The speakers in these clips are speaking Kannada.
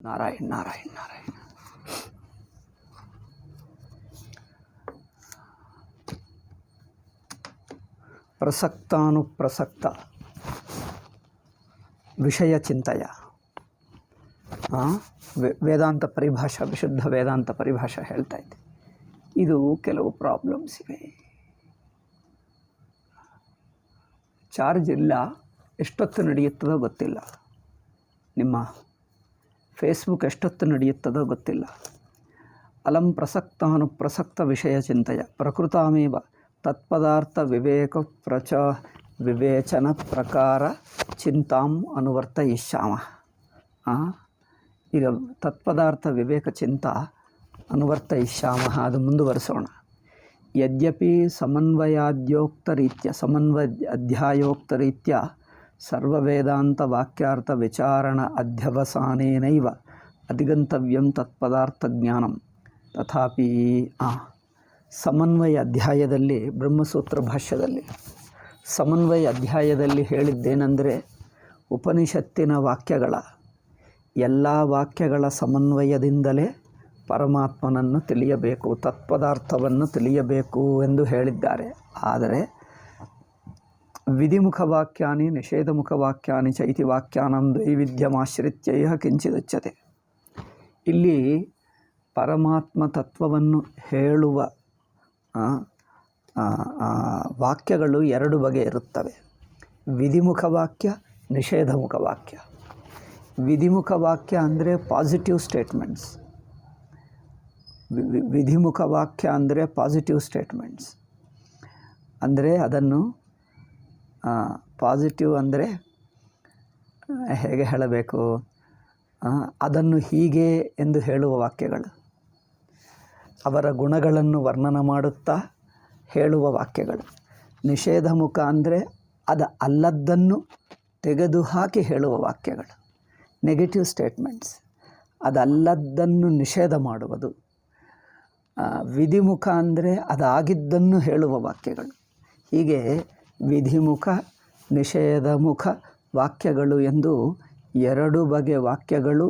ನಾರಾಯಣ ನಾರಾಯಣ ನಾರಾಯಣ. ಪ್ರಸಕ್ತಾನುಪ್ರಸಕ್ತ ವಿಷಯ ಚಿಂತೆಯ ವೇದಾಂತ ಪರಿಭಾಷಾ, ವಿಶುದ್ಧ ವೇದಾಂತ ಪರಿಭಾಷಾ ಹೇಳ್ತಾ ಇದ್ದೆ. ಇದು ಕೆಲವು ಪ್ರಾಬ್ಲಮ್ಸ್ ಇವೆ. ಚಾರ್ಜ್ ಇಲ್ಲ, ಎಷ್ಟೊತ್ತು ನಡೆಯುತ್ತದೋ ಗೊತ್ತಿಲ್ಲ. ನಿಮ್ಮ ಫೇಸ್ಬುಕ್ ಎಷ್ಟೊತ್ತು ನಡೆಯುತ್ತದೋ ಗೊತ್ತಿಲ್ಲ. ಅಲಂ ಪ್ರಸಕ್ತಾನುಪ್ರಸಕ್ತ ವಿಷಯ ಚಿಂತೆಯ ಪ್ರಕೃತಾಮೇವ ತತ್ಪದಾರ್ಥ ವಿವೇಚನ ಪ್ರಕಾರ ಚಿಂತಾಂ ಅನುವರ್ತಯಿಷ್ಯಾಮ. ಈಗ ತತ್ಪದಾರ್ಥ ವಿವೇಕ ಚಿಂತ ಅನುವರ್ತಯಿಷ್ಯಾಮ, ಅದು ಮುಂದುವರಿಸೋಣ. ಯದ್ಯಪಿ ಅಧ್ಯಾಯೋಕ್ತರೀತ್ಯ ಸರ್ವವೇದಾಂತ ವಾಕ್ಯಾರ್ಥ ವಿಚಾರಣ ಅಧ್ಯವಸಾನೇನೈವ ಅಧಿಗಂತವ್ಯಂ ತತ್ಪದಾರ್ಥ ಜ್ಞಾನಂ. ತಥಾಪಿ ಸಮನ್ವಯ ಅಧ್ಯಾಯದಲ್ಲಿ, ಬ್ರಹ್ಮಸೂತ್ರ ಭಾಷ್ಯದಲ್ಲಿ ಸಮನ್ವಯ ಅಧ್ಯಾಯದಲ್ಲಿ ಹೇಳಿದ್ದೇನೆಂದರೆ, ಉಪನಿಷತ್ತಿನ ವಾಕ್ಯಗಳ ಎಲ್ಲ ವಾಕ್ಯಗಳ ಸಮನ್ವಯದಿಂದಲೇ ಪರಮಾತ್ಮನನ್ನು ತಿಳಿಯಬೇಕು, ತತ್ಪದಾರ್ಥವನ್ನು ತಿಳಿಯಬೇಕು ಎಂದು ಹೇಳಿದ್ದಾರೆ. ಆದರೆ ವಿಧಿಮುಖ ವಾಕ್ಯಾನಿ ನಿಷೇಧಮುಖ ವಾಕ್ಯಾನಿ ಚೈತಿ ವಾಕ್ಯಾನಂ ದ್ವೈವಿಧ್ಯಮಾಶ್ರಿತ್ಯೈಹ ಕಿಂಚಿದುಚ್ಯತೆ. ಇಲ್ಲಿ ಪರಮಾತ್ಮ ತತ್ವವನ್ನು ಹೇಳುವ ವಾಕ್ಯಗಳು ಎರಡು ಬಗೆ ಇರುತ್ತವೆ. ವಿಧಿಮುಖ ವಾಕ್ಯ, ನಿಷೇಧಮುಖ ವಾಕ್ಯ. ವಿಧಿಮುಖ ವಾಕ್ಯ ಅಂದರೆ ಪಾಸಿಟಿವ್ ಸ್ಟೇಟ್ಮೆಂಟ್ಸ್. ವಿಧಿಮುಖ ವಾಕ್ಯ ಅಂದರೆ ಪಾಸಿಟಿವ್ ಸ್ಟೇಟ್ಮೆಂಟ್ಸ್. ಅಂದರೆ ಅದನ್ನು ಪಾಸಿಟಿವ್ ಅಂದರೆ ಹೇಗೆ ಹೇಳಬೇಕು, ಅದನ್ನು ಹೀಗೆ ಎಂದು ಹೇಳುವ ವಾಕ್ಯಗಳು, ಅವರ ಗುಣಗಳನ್ನು ವರ್ಣನ ಮಾಡುತ್ತಾ ಹೇಳುವ ವಾಕ್ಯಗಳು. ನಿಷೇಧಮುಖ ಅಂದರೆ ಅಲ್ಲದ್ದನ್ನು ತೆಗೆದುಹಾಕಿ ಹೇಳುವ ವಾಕ್ಯಗಳು, ನೆಗೆಟಿವ್ ಸ್ಟೇಟ್ಮೆಂಟ್ಸ್, ಅದಲ್ಲದ್ದನ್ನು ನಿಷೇಧ ಮಾಡುವುದು. ವಿಧಿಮುಖ ಅಂದರೆ ಅದಾಗಿದ್ದನ್ನು ಹೇಳುವ ವಾಕ್ಯಗಳು. ಹೀಗೆ ವಿಧಿಮುಖ, ನಿಷೇಧಮುಖ ವಾಕ್ಯಗಳು ಎಂದು ಎರಡು ಬಗೆಯ ವಾಕ್ಯಗಳು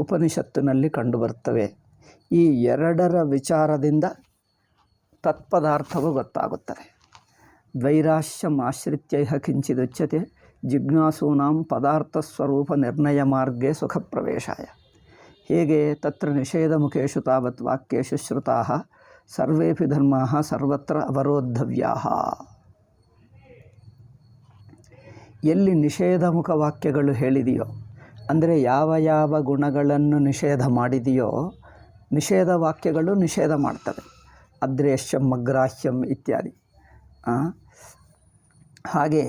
ಉಪನಿಷತ್ತಿನಲ್ಲಿ ಕಂಡುಬರುತ್ತವೆ. ಈ ಎರಡರ ವಿಚಾರದಿಂದ ತತ್ಪದಾರ್ಥವು ಗೊತ್ತಾಗುತ್ತದೆ. ದ್ವೈರಾಶ್ಯಮಾಶ್ರಿತ್ಯೈಹ ಕಿಂಚಿದುಚ್ಯತೆ ಜಿಜ್ಞಾಸೂನಾಂ ಪದಾರ್ಥ ಸ್ವರೂಪ ನಿರ್ಣಯ ಮಾರ್ಗೇ ಸುಖ ಪ್ರವೇಶಾಯ. ಹೇಗೆ ತತ್ರ ನಿಷೇಧಮುಖೇಷು ತಾವತ್ ವಾಕ್ಯೇಷು ಶ್ರುತಾಃ ಸರ್ವೇಪಿ ಧರ್ಮಾಃ ಸರ್ವತ್ರ ಅವರೋಧವ್ಯಾಃ. ಎಲ್ಲಿ ನಿಷೇಧಮುಖ ವಾಕ್ಯಗಳು ಹೇಳಿದೆಯೋ, ಅಂದರೆ ಯಾವ ಯಾವ ಗುಣಗಳನ್ನು ನಿಷೇಧ ಮಾಡಿದೆಯೋ, ನಿಷೇಧ ವಾಕ್ಯಗಳು ನಿಷೇಧ ಮಾಡ್ತವೆ. ಅದ್ರೇಶ್ಯಂ ಅಗ್ರಾಹ್ಯಂ ಇತ್ಯಾದಿ. ಹಾಗೆ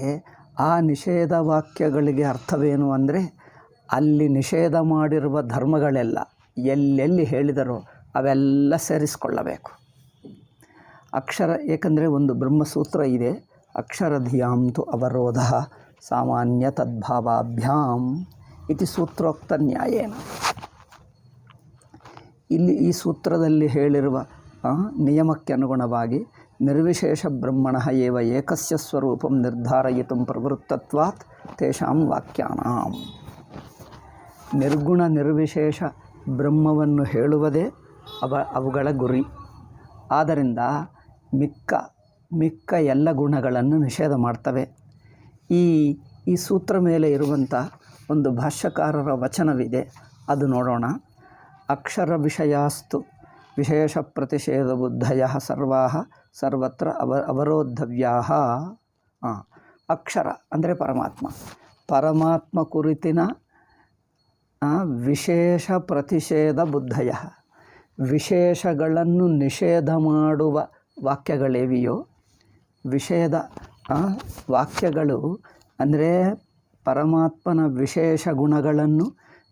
ಆ ನಿಷೇಧ ವಾಕ್ಯಗಳಿಗೆ ಅರ್ಥವೇನು ಅಂದರೆ, ಅಲ್ಲಿ ನಿಷೇಧ ಮಾಡಿರುವ ಧರ್ಮಗಳೆಲ್ಲ ಎಲ್ಲೆಲ್ಲಿ ಹೇಳಿದರೋ ಅವೆಲ್ಲ ಸೇರಿಸಿಕೊಳ್ಳಬೇಕು. ಅಕ್ಷರ, ಏಕೆಂದರೆ ಒಂದು ಬ್ರಹ್ಮಸೂತ್ರ ಇದೆ, ಅಕ್ಷರಧಿಯಾಂತು ಅವರೋಧ ಸಾಮಾನ್ಯ ತದ್ಭಾವಾಭ್ಯಾಂ ಇತಿ ಸೂತ್ರೋಕ್ತ ನ್ಯಾಯೇನ. ಇಲ್ಲಿ ಈ ಸೂತ್ರದಲ್ಲಿ ಹೇಳಿರುವ ನಿಯಮಕ್ಕೆ ಅನುಗುಣವಾಗಿ ನಿರ್ವಿಶೇಷ ಬ್ರಹ್ಮಣಃ ಏವ ಏಕಸ್ಯ ಸ್ವರೂಪಂ ನಿರ್ಧಾರಯಿತು ಪ್ರವೃತ್ತತ್ವಾತ್ ತೇಷಾಂ ವಾಕ್ಯಾನಾಂ. ನಿರ್ಗುಣ ನಿರ್ವಿಶೇಷ ಬ್ರಹ್ಮವನ್ನು ಹೇಳುವುದೇ ಅವುಗಳ ಗುರಿ. ಆದ್ದರಿಂದ ಮಿಕ್ಕ ಎಲ್ಲ ಗುಣಗಳನ್ನು ನಿಷೇಧ ಮಾಡ್ತವೆ. ಈ ಸೂತ್ರ ಮೇಲೆ ಇರುವಂಥ ಒಂದು ಭಾಷ್ಯಕಾರರ ವಚನವಿದೆ, ಅದು ನೋಡೋಣ. ಅಕ್ಷರ ವಿಷಯಾಸ್ತು ವಿಶೇಷ ಪ್ರತಿಷೇಧ ಬುದ್ಧಯ ಸರ್ವಾಃ ಸರ್ವತ್ರ ಅವರೋಧವ್ಯಾಃ. ಅಕ್ಷರ ಅಂದರೆ ಪರಮಾತ್ಮ ಕುರಿತಿನ ವಿಶೇಷ ಪ್ರತಿಷೇಧ ಬುದ್ಧಯ, ವಿಶೇಷಗಳನ್ನು ನಿಷೇಧ ಮಾಡುವ ವಾಕ್ಯಗಳೇವಿಯೋ, ವಿಷೇಧ ವಾಕ್ಯಗಳು ಅಂದರೆ ಪರಮಾತ್ಮನ ವಿಶೇಷ ಗುಣಗಳನ್ನು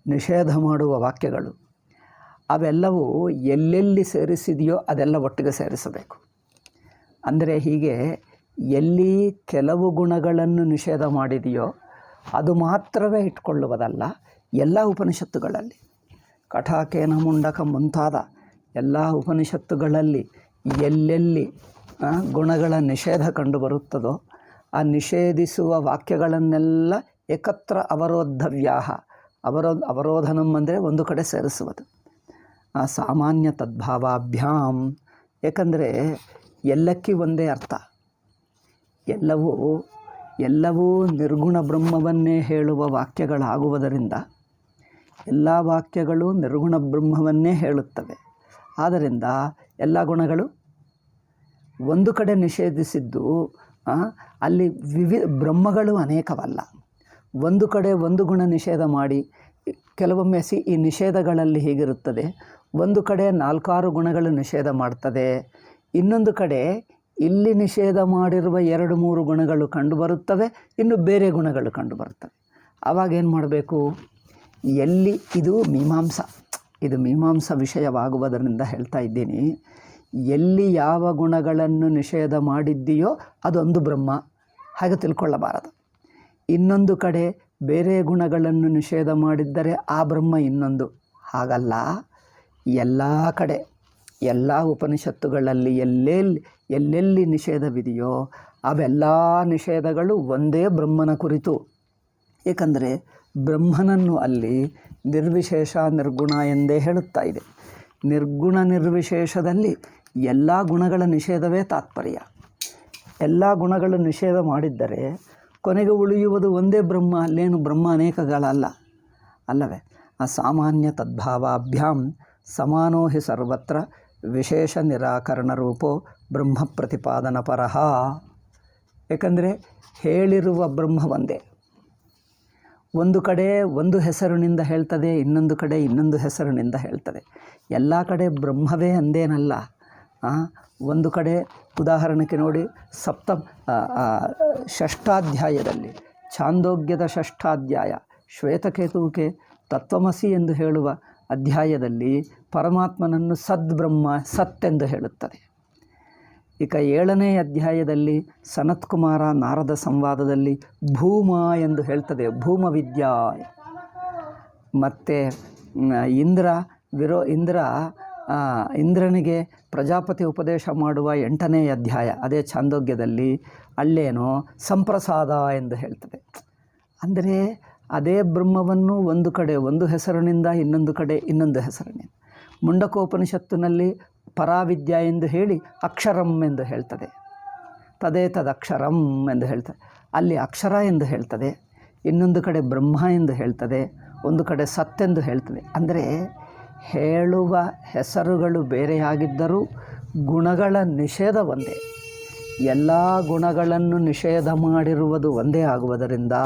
ನಿಷೇಧ ಮಾಡುವ ವಾಕ್ಯಗಳು, ಅವೆಲ್ಲವೂ ಎಲ್ಲೆಲ್ಲಿ ಸೇರಿಸಿದೆಯೋ ಅದೆಲ್ಲ ಒಟ್ಟಿಗೆ ಸೇರಿಸಬೇಕು. ಅಂದರೆ ಹೀಗೆ ಎಲ್ಲಿ ಕೆಲವು ಗುಣಗಳನ್ನು ನಿಷೇಧ ಮಾಡಿದೆಯೋ ಅದು ಮಾತ್ರವೇ ಇಟ್ಕೊಳ್ಳುವುದಲ್ಲ, ಎಲ್ಲ ಉಪನಿಷತ್ತುಗಳಲ್ಲಿ ಕಠಾಕೇನ ಮುಂಡಕ ಮುಂತಾದ ಎಲ್ಲ ಉಪನಿಷತ್ತುಗಳಲ್ಲಿ ಎಲ್ಲೆಲ್ಲಿ ಗುಣಗಳ ನಿಷೇಧ ಕಂಡುಬರುತ್ತದೋ ಆ ನಿಷೇಧಿಸುವ ವಾಕ್ಯಗಳನ್ನೆಲ್ಲ ಏಕತ್ರ ಅವರೋಧವ್ಯಾಹ, ಅವರೋಧನಂ ಅಂದರೆ ಒಂದು ಕಡೆ ಸೇರಿಸುವುದು. ಸಾಮಾನ್ಯ ತದ್ಭಾವಾಭ್ಯಾಂ, ಏಕೆಂದರೆ ಎಲ್ಲಕ್ಕೆ ಒಂದೇ ಅರ್ಥ. ಎಲ್ಲವೂ ನಿರ್ಗುಣ ಬ್ರಹ್ಮವನ್ನೇ ಹೇಳುವ ವಾಕ್ಯಗಳಾಗುವುದರಿಂದ ಎಲ್ಲ ವಾಕ್ಯಗಳು ನಿರ್ಗುಣ ಬ್ರಹ್ಮವನ್ನೇ ಹೇಳುತ್ತವೆ. ಆದ್ದರಿಂದ ಎಲ್ಲ ಗುಣಗಳು ಒಂದು ಕಡೆ ನಿಷೇಧಿಸಿದ್ದು, ಅಲ್ಲಿ ಬ್ರಹ್ಮಗಳು ಅನೇಕವಲ್ಲ. ಒಂದು ಕಡೆ ಒಂದು ಗುಣ ನಿಷೇಧ ಮಾಡಿ, ಕೆಲವೊಮ್ಮೆ ಈ ನಿಷೇಧಗಳಲ್ಲಿ ಹೀಗಿರುತ್ತದೆ, ಒಂದು ಕಡೆ 4-6 ಗುಣಗಳು ನಿಷೇಧ ಮಾಡ್ತದೆ, ಇನ್ನೊಂದು ಕಡೆ ಇಲ್ಲಿ ನಿಷೇಧ ಮಾಡಿರುವ 2-3 ಗುಣಗಳು ಕಂಡುಬರುತ್ತವೆ, ಇನ್ನು ಬೇರೆ ಗುಣಗಳು ಕಂಡುಬರುತ್ತವೆ. ಆವಾಗ ಏನು ಮಾಡಬೇಕು? ಇದು ಮೀಮಾಂಸಾ ವಿಷಯವಾಗುವುದರಿಂದ ಹೇಳ್ತಾ ಇದ್ದೀನಿ. ಎಲ್ಲಿ ಯಾವ ಗುಣಗಳನ್ನು ನಿಷೇಧ ಮಾಡಿದ್ದೀಯೋ ಅದೊಂದು ಬ್ರಹ್ಮ, ಹಾಗೆ ತಿಳ್ಕೊಳ್ಳಬಾರದು. ಇನ್ನೊಂದು ಕಡೆ ಬೇರೆ ಗುಣಗಳನ್ನು ನಿಷೇಧ ಮಾಡಿದ್ದರೆ ಆ ಬ್ರಹ್ಮ ಇನ್ನೊಂದು, ಹಾಗಲ್ಲ. ಎಲ್ಲ ಕಡೆ ಎಲ್ಲ ಉಪನಿಷತ್ತುಗಳಲ್ಲಿ ಎಲ್ಲೆಲ್ಲಿ ನಿಷೇಧವಿದೆಯೋ ಅವೆಲ್ಲ ನಿಷೇಧಗಳು ಒಂದೇ ಬ್ರಹ್ಮನ ಕುರಿತು. ಏಕೆಂದರೆ ಬ್ರಹ್ಮನನ್ನು ಅಲ್ಲಿ ನಿರ್ವಿಶೇಷ ನಿರ್ಗುಣ ಎಂದೇ ಹೇಳುತ್ತಾ ಇದೆ. ನಿರ್ಗುಣ ನಿರ್ವಿಶೇಷದಲ್ಲಿ ಎಲ್ಲ ಗುಣಗಳ ನಿಷೇಧವೇ ತಾತ್ಪರ್ಯ. ಎಲ್ಲ ಗುಣಗಳು ನಿಷೇಧ ಮಾಡಿದ್ದರೆ ಕೊನೆಗೆ ಉಳಿಯುವುದು ಒಂದೇ ಬ್ರಹ್ಮ, ಅಲ್ಲೇನು ಬ್ರಹ್ಮ ಅನೇಕಗಳಲ್ಲ ಅಲ್ಲವೇ? ಸಾಮಾನ್ಯ ತದ್ಭಾವಾಭ್ಯಾಂ ಸಮಾನೋ ಹಿ ಸರ್ವತ್ರ ವಿಶೇಷ ನಿರಾಕರಣ ರೂಪೋ ಬ್ರಹ್ಮ ಪ್ರತಿಪಾದನ ಪರಃ. ಏಕೆಂದರೆ ಹೇಳಿರುವ ಬ್ರಹ್ಮ ಒಂದೇ. ಒಂದು ಕಡೆ ಒಂದು ಹೆಸರಿನಿಂದ ಹೇಳ್ತದೆ, ಇನ್ನೊಂದು ಕಡೆ ಇನ್ನೊಂದು ಹೆಸರಿನಿಂದ ಹೇಳ್ತದೆ. ಎಲ್ಲ ಕಡೆ ಬ್ರಹ್ಮವೇ ಅಂದೇನಲ್ಲ. ಒಂದು ಕಡೆ ಉದಾಹರಣೆಗೆ ನೋಡಿ, ಷಷ್ಠಾಧ್ಯಾಯದಲ್ಲಿ, ಛಾಂದೋಗ್ಯದ ಷಷ್ಠಾಧ್ಯಾಯ ಶ್ವೇತಕೇತುವಿಗೆ ತತ್ವಮಸಿ ಎಂದು ಹೇಳುವ ಅಧ್ಯಾಯದಲ್ಲಿ ಪರಮಾತ್ಮನನ್ನು ಸದ್ಬ್ರಹ್ಮ, ಸತ್ತೆಂದು ಹೇಳುತ್ತದೆ. ಈಗ 7ನೇ ಅಧ್ಯಾಯದಲ್ಲಿ ಸನತ್ಕುಮಾರ ನಾರದ ಸಂವಾದದಲ್ಲಿ ಭೂಮ ಎಂದು ಹೇಳ್ತದೆ, ಭೂಮವಿದ್ಯಾ. ಮತ್ತು ಇಂದ್ರನಿಗೆ ಪ್ರಜಾಪತಿ ಉಪದೇಶ ಮಾಡುವ 8ನೇ ಅಧ್ಯಾಯ, ಅದೇ ಛಾಂದೋಗ್ಯದಲ್ಲಿ, ಅಲ್ಲೇನೋ ಸಂಪ್ರಸಾದ ಎಂದು ಹೇಳ್ತದೆ. ಅಂದರೆ ಅದೇ ಬ್ರಹ್ಮವನ್ನು ಒಂದು ಕಡೆ ಒಂದು ಹೆಸರಿನಿಂದ, ಇನ್ನೊಂದು ಕಡೆ ಇನ್ನೊಂದು ಹೆಸರಿನಿಂದ. ಮುಂಡಕೋಪನಿಷತ್ತಿನಲ್ಲಿ ಪರಾವಿದ್ಯಾ ಎಂದು ಹೇಳಿ ಅಕ್ಷರಂ ಎಂದು ಹೇಳ್ತದೆ, ತದೇತದಕ್ಷರಂ ಎಂದು ಹೇಳ್ತದೆ. ಅಲ್ಲಿ ಅಕ್ಷರ ಎಂದು ಹೇಳ್ತದೆ, ಇನ್ನೊಂದು ಕಡೆ ಬ್ರಹ್ಮ ಎಂದು ಹೇಳ್ತದೆ, ಒಂದು ಕಡೆ ಸತ್ತೆಂದು ಹೇಳ್ತದೆ. ಅಂದರೆ ಹೇಳುವ ಹೆಸರುಗಳು ಬೇರೆಯಾಗಿದ್ದರೂ ಗುಣಗಳ ನಿಷೇಧ ಒಂದೇ. ಎಲ್ಲ ಗುಣಗಳನ್ನು ನಿಷೇಧ ಮಾಡಿರುವುದು ಒಂದೇ ಆಗುವುದರಿಂದ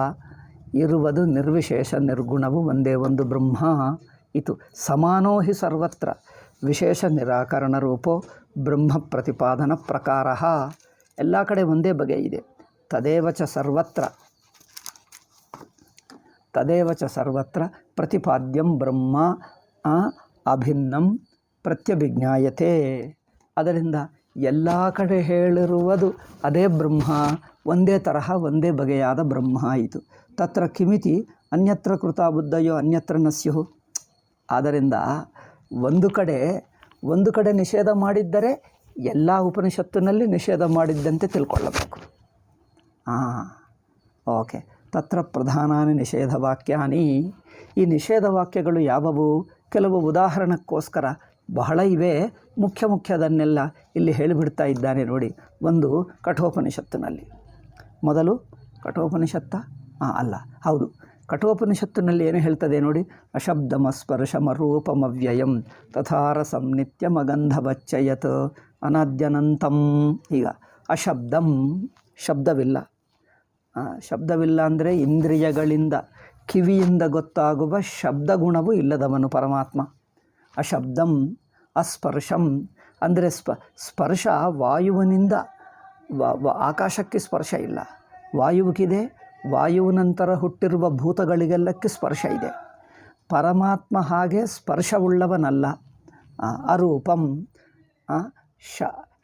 ಇರುವುದು ನಿರ್ವಿಶೇಷ ನಿರ್ಗುಣವು ಒಂದೇ ಒಂದು ಬ್ರಹ್ಮ. ಇದು ಸಮಾನೋ ಹಿ ಸರ್ವತ್ರ ವಿಶೇಷ ನಿರಾಕರಣ ರೂಪೋ ಬ್ರಹ್ಮ ಪ್ರತಿಪಾದನ ಪ್ರಕಾರ. ಎಲ್ಲ ಕಡೆ ಒಂದೇ ಬಗೆ ಇದೆ. ತದೇವಚ ಸರ್ವತ್ರ ಪ್ರತಿಪಾದ್ಯಂ ಬ್ರಹ್ಮ ಅಭಿನ್ನಂ ಪ್ರತ್ಯಭಿಜ್ಞಾಯತೆ. ಅದರಿಂದ ಎಲ್ಲ ಕಡೆ ಹೇಳಿರುವುದು ಅದೇ ಬ್ರಹ್ಮ, ಒಂದೇ ತರಹ ಒಂದೇ ಬಗೆಯಾದ ಬ್ರಹ್ಮ ಆಯಿತು. ತತ್ರ ಕಿಮಿತಿ ಅನ್ಯತ್ರ ಕೃತ ಬುದ್ಧಯೋ ಅನ್ಯತ್ರ ನ ಸ್ಯುಃ. ಆದ್ದರಿಂದ ಒಂದು ಕಡೆ ನಿಷೇಧ ಮಾಡಿದ್ದರೆ ಎಲ್ಲ ಉಪನಿಷತ್ತಿನಲ್ಲಿ ನಿಷೇಧ ಮಾಡಿದ್ದಂತೆ ತಿಳ್ಕೊಳ್ಳಬೇಕು. ಓಕೆ. ತತ್ರ ಪ್ರಧಾನಾನಿ ನಿಷೇಧ ವಾಕ್ಯಾನಿ. ಈ ನಿಷೇಧ ವಾಕ್ಯಗಳು ಯಾವುವು? ಕೆಲವು ಉದಾಹರಣಕ್ಕೋಸ್ಕರ ಬಹಳ ಇವೆ, ಮುಖ್ಯದನ್ನೆಲ್ಲ ಇಲ್ಲಿ ಹೇಳಿಬಿಡ್ತಾ ಇದ್ದಾನೆ ನೋಡಿ. ಒಂದು ಕಠೋಪನಿಷತ್ತಿನಲ್ಲಿ, ಮೊದಲು ಕಠೋಪನಿಷತ್ತ ಹೌದು, ಕಠೋಪನಿಷತ್ತಿನಲ್ಲಿ ಏನು ಹೇಳ್ತದೆ ನೋಡಿ. ಅಶಬ್ದಮಸ್ಪರ್ಶಮರೂಪಮವ್ಯಯಂ ತಥಾರಸಂ ನಿತ್ಯಮಗಂಧವಚ್ಚಯತ್ ಅನಾದ್ಯನಂತಂ. ಈಗ ಅಶಬ್ದಂ, ಶಬ್ದವಿಲ್ಲ ಅಂದರೆ ಇಂದ್ರಿಯಗಳಿಂದ, ಕಿವಿಯಿಂದ ಗೊತ್ತಾಗುವ ಶಬ್ದ ಗುಣವು ಇಲ್ಲದವನು ಪರಮಾತ್ಮ. ಅಶಬ್ದಂ. ಅಸ್ಪರ್ಶಂ ಅಂದರೆ ಸ್ಪರ್ಶ ವಾಯುವಿನಿಂದ, ಆಕಾಶಕ್ಕೆ ಸ್ಪರ್ಶ ಇಲ್ಲ, ವಾಯುವಿಗಿದೆ. ವಾಯುವು ನಂತರ ಹುಟ್ಟಿರುವ ಭೂತಗಳಿಗೆಲ್ಲಕ್ಕೆ ಸ್ಪರ್ಶ ಇದೆ. ಪರಮಾತ್ಮ ಹಾಗೆ ಸ್ಪರ್ಶವುಳ್ಳವನಲ್ಲ. ಅರೂಪಂ.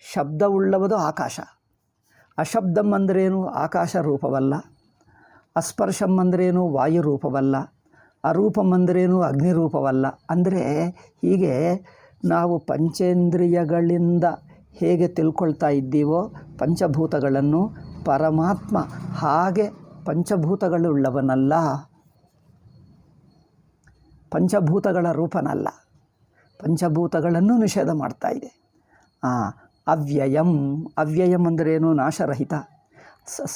ಶಬ್ದವುಳ್ಳವುದು ಆಕಾಶ. ಅಶಬ್ದಂ ಅಂದ್ರೇನು? ಆಕಾಶ ರೂಪವಲ್ಲ. ಅಸ್ಪರ್ಶಂ ಅಂದ್ರೇನು? ವಾಯು ರೂಪವಲ್ಲ. ಅರೂಪಂ ಅಂದ್ರೇನು? ಅಗ್ನಿ ರೂಪವಲ್ಲ. ಅಂದರೆ ಹೀಗೆ ನಾವು ಪಂಚೇಂದ್ರಿಯಗಳಿಂದ ಹೇಗೆ ತಿಳ್ಕೊಳ್ತಾ ಇದ್ದೀವೋ ಪಂಚಭೂತಗಳನ್ನು, ಪರಮಾತ್ಮ ಹಾಗೆ ಪಂಚಭೂತಗಳುಳ್ಳವನಲ್ಲ. ಪಂಚಭೂತಗಳ ರೂಪನಲ್ಲ, ಪಂಚಭೂತಗಳನ್ನು ನಿಷೇಧ ಮಾಡ್ತಾ ಇದೆ. ಅವ್ಯಯಂ, ಅವ್ಯಯಂ ಅಂದರೇನು? ನಾಶರಹಿತ.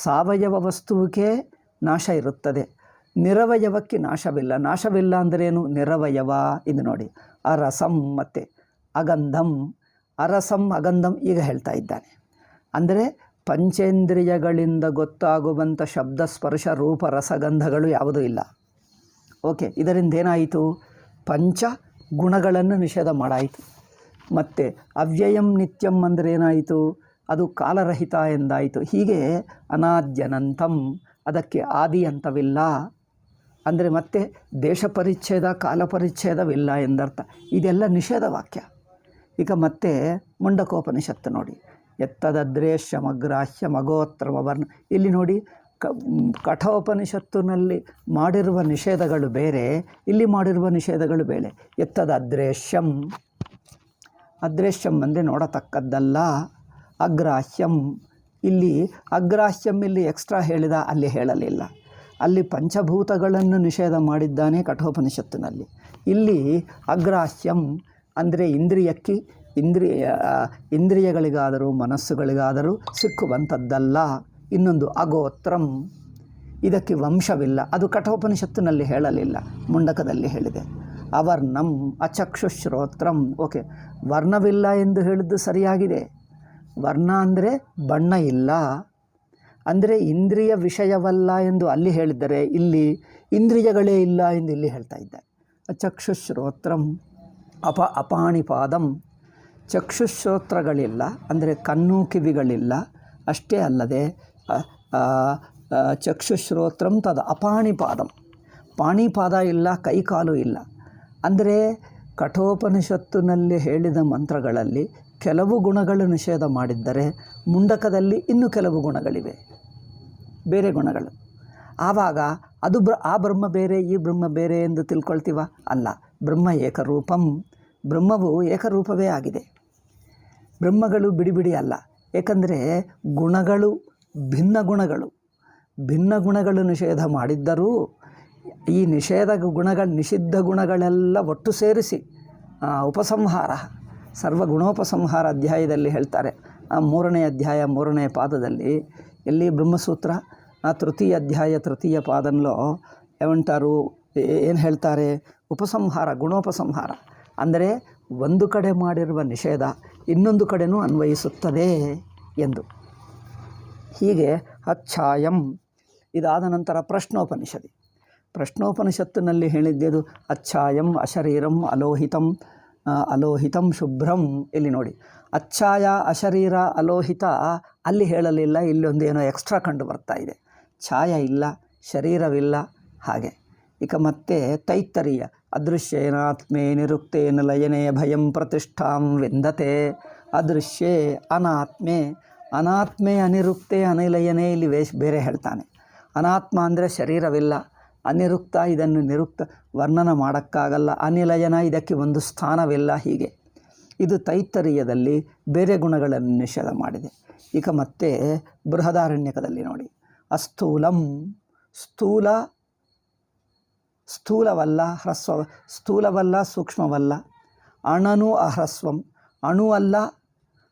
ಸಾವಯವ ವಸ್ತುವಿಗೆ ನಾಶ ಇರುತ್ತದೆ, ನಿರವಯವಕ್ಕೆ ನಾಶವಿಲ್ಲ. ನಾಶವಿಲ್ಲ ಅಂದರೇನು? ನಿರವಯವ. ಇದು ನೋಡಿ, ಅರಸಂ ಮತ್ತು ಅಗಂಧಂ. ಅರಸಂ ಅಗಂಧಂ ಈಗ ಹೇಳ್ತಾ ಇದ್ದಾನೆ. ಅಂದರೆ ಪಂಚೇಂದ್ರಿಯಗಳಿಂದ ಗೊತ್ತಾಗುವಂಥ ಶಬ್ದ ಸ್ಪರ್ಶ ರೂಪ ರಸಗಂಧಗಳು ಯಾವುದೂ ಇಲ್ಲ. ಓಕೆ, ಇದರಿಂದ ಏನಾಯಿತು? ಪಂಚ ಗುಣಗಳನ್ನು ನಿಷೇಧ ಮಾಡಾಯಿತು. ಮತ್ತು ಅವ್ಯಯಂ ನಿತ್ಯಂ ಅಂದರೆ ಏನಾಯಿತು? ಅದು ಕಾಲರಹಿತ ಎಂದಾಯಿತು. ಹೀಗೆ ಅನಾದ್ಯನಂತಂ, ಅದಕ್ಕೆ ಆದಿ ಅಂತವಿಲ್ಲ. ಅಂದರೆ ಮತ್ತೆ ದೇಶ ಪರಿಚ್ಛೇದ ಕಾಲ ಪರಿಚ್ಛೇದವಿಲ್ಲ ಎಂದರ್ಥ. ಇದೆಲ್ಲ ನಿಷೇಧ ವಾಕ್ಯ. ಈಗ ಮತ್ತೆ ಮುಂಡಕೋಪನಿಷತ್ತು ನೋಡಿ, ಎತ್ತದದ್ರೇಶ್ಯಮಗ್ರಾಹ್ಯ ಮಗೋತ್ರಮ ವರ್ಣ. ಇಲ್ಲಿ ನೋಡಿ, ಕಠೋಪನಿಷತ್ತಿನಲ್ಲಿ ಮಾಡಿರುವ ನಿಷೇಧಗಳು ಬೇರೆ, ಇಲ್ಲಿ ಮಾಡಿರುವ ನಿಷೇಧಗಳು ಬೇರೆ. ಎತ್ತದದ್ರೇಶ್ಯಂ, ಅದ್ರೇಶ್ಯಂ ಅಂದರೆ ನೋಡತಕ್ಕದ್ದಲ್ಲ. ಅಗ್ರಾಹ್ಯಂ, ಇಲ್ಲಿ ಅಗ್ರಾಹ್ಯಂ ಇಲ್ಲಿ ಎಕ್ಸ್ಟ್ರಾ ಹೇಳಿದ, ಅಲ್ಲಿ ಹೇಳಲಿಲ್ಲ. ಅಲ್ಲಿ ಪಂಚಭೂತಗಳನ್ನು ನಿಷೇಧ ಮಾಡಿದ್ದಾನೆ ಕಠೋಪನಿಷತ್ತಿನಲ್ಲಿ. ಇಲ್ಲಿ ಅಗ್ರಾಹ್ಯಂ ಅಂದರೆ ಇಂದ್ರಿಯಕ್ಕೆ, ಇಂದ್ರಿಯಗಳಿಗಾದರೂ ಮನಸ್ಸುಗಳಿಗಾದರೂ ಸಿಕ್ಕುವಂಥದ್ದಲ್ಲ. ಇನ್ನೊಂದು ಅಗೋತ್ರಂ, ಇದಕ್ಕೆ ವಂಶವಿಲ್ಲ. ಅದು ಕಠೋಪನಿಷತ್ತಿನಲ್ಲಿ ಹೇಳಲಿಲ್ಲ, ಮುಂಡಕದಲ್ಲಿ ಹೇಳಿದೆ. ಅವರ್ಣಂ ಅಚಕ್ಷುಶ್ರೋತ್ರಂ. ಓಕೆ, ವರ್ಣವಿಲ್ಲ ಎಂದು ಹೇಳಿದ್ದು ಸರಿಯಾಗಿದೆ. ವರ್ಣ ಅಂದರೆ ಬಣ್ಣ ಇಲ್ಲ, ಅಂದರೆ ಇಂದ್ರಿಯ ವಿಷಯವಲ್ಲ ಎಂದು ಅಲ್ಲಿ ಹೇಳಿದರೆ, ಇಲ್ಲಿ ಇಂದ್ರಿಯಗಳೇ ಇಲ್ಲ ಎಂದು ಇಲ್ಲಿ ಹೇಳ್ತಾ ಇದ್ದಾರೆ. ಚಕ್ಷುಶ್ರೋತ್ರಂ ಅಪಾಣಿಪಾದಂ. ಚಕ್ಷುಶ್ರೋತ್ರಗಳಿಲ್ಲ ಅಂದರೆ ಕಣ್ಣು ಕಿವಿಗಳಿಲ್ಲ. ಅಷ್ಟೇ ಅಲ್ಲದೆ ಚಕ್ಷುಶ್ರೋತ್ರಂ ತದ ಅಪಾಣಿಪಾದಂ, ಪಾಣಿಪಾದ ಇಲ್ಲ, ಕೈಕಾಲು ಇಲ್ಲ. ಅಂದರೆ ಕಠೋಪನಿಷತ್ತಿನಲ್ಲಿ ಹೇಳಿದ ಮಂತ್ರಗಳಲ್ಲಿ ಕೆಲವು ಗುಣಗಳು ನಿಷೇಧ ಮಾಡಿದ್ದರೆ, ಮುಂಡಕದಲ್ಲಿ ಇನ್ನೂ ಕೆಲವು ಗುಣಗಳಿವೆ, ಬೇರೆ ಗುಣಗಳು. ಆವಾಗ ಅದು ಆ ಬ್ರಹ್ಮ ಬೇರೆ ಈ ಬ್ರಹ್ಮ ಬೇರೆ ಎಂದು ತಿಳ್ಕೊಳ್ತೀವ? ಅಲ್ಲ, ಬ್ರಹ್ಮ ಏಕರೂಪಂ. ಬ್ರಹ್ಮವು ಏಕರೂಪವೇ ಆಗಿದೆ. ಬ್ರಹ್ಮಗಳು ಬಿಡಿ ಅಲ್ಲ. ಏಕೆಂದರೆ ಗುಣಗಳು ಭಿನ್ನ ಗುಣಗಳು, ಭಿನ್ನ ಗುಣಗಳು ನಿಷೇಧ ಮಾಡಿದ್ದರೂ ಈ ನಿಷಿದ್ಧ ಗುಣಗಳೆಲ್ಲ ಒಟ್ಟು ಸೇರಿಸಿ ಉಪಸಂಹಾರ, ಸರ್ವಗುಣೋಪಸಂಹಾರ ಅಧ್ಯಾಯದಲ್ಲಿ ಹೇಳ್ತಾರೆ. 3ನೇ ಅಧ್ಯಾಯ 3ನೇ ಪಾದದಲ್ಲಿ, ಎಲ್ಲಿ ಬ್ರಹ್ಮಸೂತ್ರ ತೃತೀಯ ಅಧ್ಯಾಯ ತೃತೀಯ ಪಾದಂలో ಏమంటారు, ಏನು ಹೇಳ್ತಾರೆ? ಉಪಸಂಹಾರ, ಗುಣೋಪಸಂಹಾರ. ಅಂದರೆ ಒಂದು ಕಡೆ ಮಾಡಿರುವ ನಿಷೇಧ ಇನ್ನೊಂದು ಕಡೆನೂ ಅನ್ವಯಿಸುತ್ತದೆ ಎಂದು. ಹೀಗೆ ಅಚ್ಛಾಯಂ. ಇದಾದ ನಂತರ ಪ್ರಶ್ನೋಪನಿಷತ್ತಿನಲ್ಲಿ ಹೇಳಿದ್ದೆದು ಅಚ್ಛಾಯಂ ಅಶರೀರಂ ಅಲೋಹಿತಂ ಶುಭ್ರಂ. ಇಲ್ಲಿ ನೋಡಿ, ಅಚ್ಛಾಯ ಅಶರೀರ ಅಲೋಹಿತ ಅಲ್ಲಿ ಹೇಳಲಿಲ್ಲ, ಇಲ್ಲೊಂದು ಏನೋ ಎಕ್ಸ್ಟ್ರಾ ಕಂಡು ಬರ್ತಾ ಇದೆ. ಛಾಯ ಇಲ್ಲ, ಶರೀರವಿಲ್ಲ. ಹಾಗೆ ಈಗ ಮತ್ತೆ ತೈತ್ತರೀಯ ಅದೃಶ್ಯೇನಾತ್ಮೇ ನಿರುಕ್ತೇನ ಲಯನೇ ಭಯಂ ಪ್ರತಿಷ್ಠಾಂ ವಿಂದತೆ. ಅದೃಶ್ಯೇ ಅನಾತ್ಮೆ ಅನಿರುಕ್ತೆ ಅನಿಲಯನೇ ಇಲ್ಲಿ ಬೇರೆ ಹೇಳ್ತಾನೆ. ಅನಾತ್ಮ ಅಂದರೆ ಶರೀರವಿಲ್ಲ, ಅನಿರುಕ್ತ ಇದನ್ನು ನಿರುಕ್ತ ವರ್ಣನ ಮಾಡೋಕ್ಕಾಗಲ್ಲ, ಅನಿಲಯನ ಇದಕ್ಕೆ ಒಂದು ಸ್ಥಾನವಿಲ್ಲ. ಹೀಗೆ ಇದು ತೈತ್ತರೀಯದಲ್ಲಿ ಬೇರೆ ಗುಣಗಳನ್ನು ನಿಷೇಧ ಮಾಡಿದೆ. ಈಗ ಮತ್ತೆ ಬೃಹದಾರಣ್ಯಕದಲ್ಲಿ ನೋಡಿ, ಅಸ್ಥೂಲಂ, ಸ್ಥೂಲವಲ್ಲ ಸ್ಥೂಲವಲ್ಲ ಸೂಕ್ಷ್ಮವಲ್ಲ. ಅಣನು ಅಹ್ರಸ್ವಂ, ಅಣು ಅಲ್ಲ,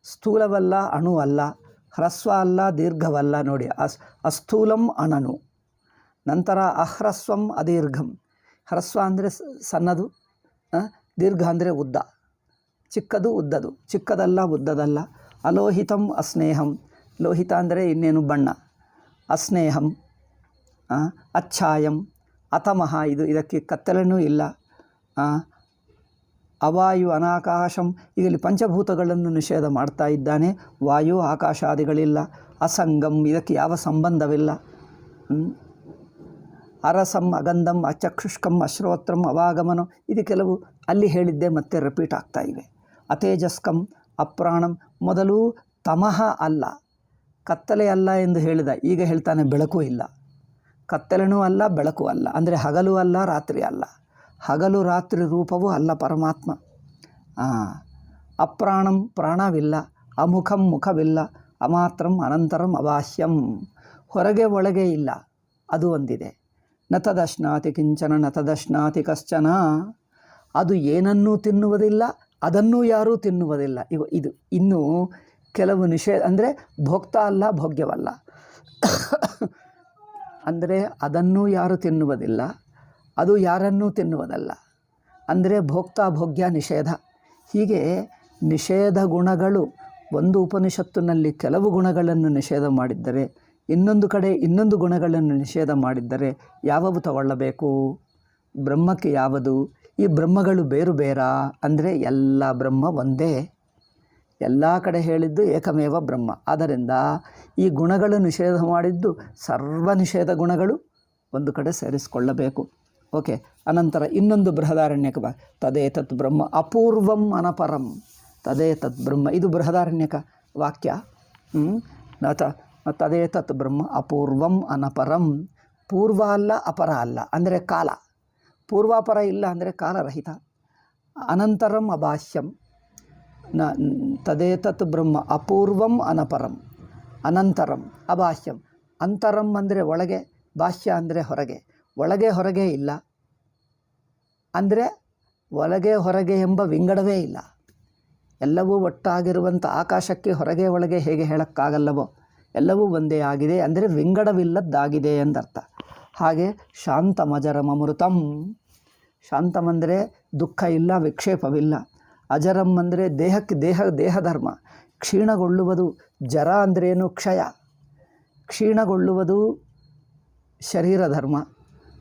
ಸ್ಥೂಲವಲ್ಲ, ಅಣು ಅಲ್ಲ, ಹ್ರಸ್ವ ಅಲ್ಲ, ದೀರ್ಘವಲ್ಲ. ನೋಡಿ, ಅಸ್ಥೂಲಂ ಅಣನು. ನಂತರ ಅಹ್ರಸ್ವಂ ಅದೀರ್ಘಂ. ಹ್ರಸ್ವ ಅಂದರೆ ಸಣ್ಣದು, ದೀರ್ಘ ಅಂದರೆ ಉದ್ದ, ಚಿಕ್ಕದು ಉದ್ದದು, ಚಿಕ್ಕದಲ್ಲ ಉದ್ದದಲ್ಲ. ಅಲೋಹಿತಂ ಅಸ್ನೇಹಂ, ಲೋಹಿತ ಅಂದರೆ ಇನ್ನೇನು ಬಣ್ಣ. ಅಸ್ನೇಹಂ ಅಚ್ಛಾಯಂ ಅತಮಃ, ಇದಕ್ಕೆ ಕತ್ತಲೆನೂ ಇಲ್ಲ. ಅವಾಯು ಅನಾಕಾಶಂ, ಈಗ ಇಲ್ಲಿ ಪಂಚಭೂತಗಳನ್ನು ನಿಷೇಧ ಮಾಡ್ತಾ ಇದ್ದಾನೆ. ವಾಯು ಆಕಾಶಾದಿಗಳಿಲ್ಲ. ಅಸಂಗಂ, ಇದಕ್ಕೆ ಯಾವ ಸಂಬಂಧವಿಲ್ಲ. ಅರಸಂ ಅಗಂಧಂ ಅಚಕ್ಷುಷ್ಕಂ ಅಶ್ರೋತ್ರಂ ಅವಾಗಮನಂ, ಇದು ಕೆಲವು ಅಲ್ಲಿ ಹೇಳಿದ್ದೆ ಮತ್ತೆ ರಿಪೀಟ್ ಆಗ್ತಾ ಇವೆ. ಅತೇಜಸ್ಕಂ ಅಪ್ರಾಣಂ, ಮೊದಲು ತಮಃ ಅಲ್ಲ, ಕತ್ತಲೆ ಅಲ್ಲ ಎಂದು ಹೇಳಿದ, ಈಗ ಹೇಳ್ತಾನೆ ಬೆಳಕು ಇಲ್ಲ. ಕತ್ತಲೆನೂ ಅಲ್ಲ, ಬೆಳಕು ಅಲ್ಲ, ಅಂದರೆ ಹಗಲು ಅಲ್ಲ, ರಾತ್ರಿ ಅಲ್ಲ. ಹಗಲು ರಾತ್ರಿ ರೂಪವೂ ಅಲ್ಲ ಪರಮಾತ್ಮ. ಅಪ್ರಾಣಂ, ಪ್ರಾಣವಿಲ್ಲ. ಅಮುಖಂ, ಮುಖವಿಲ್ಲ. ಅಮಾತ್ರಂ, ಅನಂತರಂ, ಅಬಾಹ್ಯಂ, ಹೊರಗೆ ಒಳಗೆ ಇಲ್ಲ, ಅದು ಒಂದಿದೆ. ನ ತದಶ್ನಾತಿ ಕಿಂಚನ ನ ತದಶ್ನಾತಿ ಕಶ್ಚನ. ಅದು ಏನನ್ನೂ ತಿನ್ನುವುದಿಲ್ಲ, ಅದನ್ನೂ ಯಾರೂ ತಿನ್ನುವುದಿಲ್ಲ. ಇದು ಇನ್ನೂ ಕೆಲವು ನಿಷೇಧ ಅಂದರೆ ಭೋಕ್ತ ಅಲ್ಲ, ಭೋಗ್ಯವಲ್ಲ. ಅಂದರೆ ಅದನ್ನೂ ಯಾರು ತಿನ್ನುವುದಿಲ್ಲ, ಅದು ಯಾರನ್ನೂ ತಿನ್ನುವುದಲ್ಲ. ಅಂದರೆ ಭೋಕ್ತ ಭೋಗ್ಯ ನಿಷೇಧ. ಹೀಗೆ ನಿಷೇಧ ಗುಣಗಳು ಒಂದು ಉಪನಿಷತ್ತಿನಲ್ಲಿ ಕೆಲವು ಗುಣಗಳನ್ನು ನಿಷೇಧ ಮಾಡಿದ್ದರೆ, ಇನ್ನೊಂದು ಕಡೆ ಇನ್ನೊಂದು ಗುಣಗಳನ್ನು ನಿಷೇಧ ಮಾಡಿದ್ದರೆ ಯಾವವು ತಗೊಳ್ಳಬೇಕು? ಬ್ರಹ್ಮಕ್ಕೆ ಯಾವುದು? ಈ ಬ್ರಹ್ಮಗಳು ಬೇರು ಬೇರಾ ಅಂದರೆ ಎಲ್ಲ ಬ್ರಹ್ಮ ಒಂದೇ. ಎಲ್ಲ ಕಡೆ ಹೇಳಿದ್ದು ಏಕಮೇವ ಬ್ರಹ್ಮ. ಆದ್ದರಿಂದ ಈ ಗುಣಗಳು ನಿಷೇಧ ಮಾಡಿದ್ದು ಸರ್ವ ನಿಷೇಧ ಗುಣಗಳು ಒಂದು ಕಡೆ ಸೇರಿಸಿಕೊಳ್ಳಬೇಕು. ಓಕೆ. ಅನಂತರ ಇನ್ನೊಂದು ಬೃಹದಾರಣ್ಯಕ ತದೇತತ್ ಬ್ರಹ್ಮ ಅಪೂರ್ವಂ ಅನಪರಂ. ತದೇತತ್ ಬ್ರಹ್ಮ, ಇದು ಬೃಹದಾರಣ್ಯಕ ವಾಕ್ಯ. ತದೇತತ್ ಬ್ರಹ್ಮ ಅಪೂರ್ವಂ ಅನಪರಂ. ಪೂರ್ವ ಅಲ್ಲ, ಅಪರ ಅಲ್ಲ ಅಂದರೆ ಕಾಲ. ಪೂರ್ವಾಪರ ಇಲ್ಲ ಅಂದರೆ ಕಾಲರಹಿತ. ಅನಂತರಂ ಅಭಾಷ್ಯಂ. ತದೇತತ್ ಬ್ರಹ್ಮ ಅಪೂರ್ವಂ ಅನಪರಂ. ಅನಂತರಂ ಅಭಾಷ್ಯಂ. ಅಂತರಂ ಅಂದರೆ ಒಳಗೆ, ಭಾಷ್ಯ ಅಂದರೆ ಹೊರಗೆ. ಒಳಗೆ ಹೊರಗೆ ಇಲ್ಲ ಅಂದರೆ ಒಳಗೆ ಹೊರಗೆ ಎಂಬ ವಿಂಗಡವೇ ಇಲ್ಲ. ಎಲ್ಲವೂ ಒಟ್ಟಾಗಿರುವಂಥ ಆಕಾಶಕ್ಕೆ ಹೊರಗೆ ಒಳಗೆ ಹೇಗೆ ಹೇಳೋಕ್ಕಾಗಲ್ಲವೋ, ಎಲ್ಲವೂ ಒಂದೇ ಆಗಿದೆ ಅಂದರೆ ವಿಂಗಡವಿಲ್ಲದ್ದಾಗಿದೆ ಎಂದರ್ಥ. ಹಾಗೆ ಶಾಂತಮಜರಂ ಅಮೃತಂ. ಶಾಂತಂ ಅಂದರೆ ದುಃಖ ಇಲ್ಲ, ವಿಕ್ಷೇಪವಿಲ್ಲ. ಅಜರಂ ಅಂದರೆ ದೇಹಕ್ಕೆ ದೇಹಧರ್ಮ ಕ್ಷೀಣಗೊಳ್ಳುವುದು. ಜರ ಅಂದ್ರೇನು? ಕ್ಷಯ. ಕ್ಷೀಣಗೊಳ್ಳುವುದು ಶರೀರ ಧರ್ಮ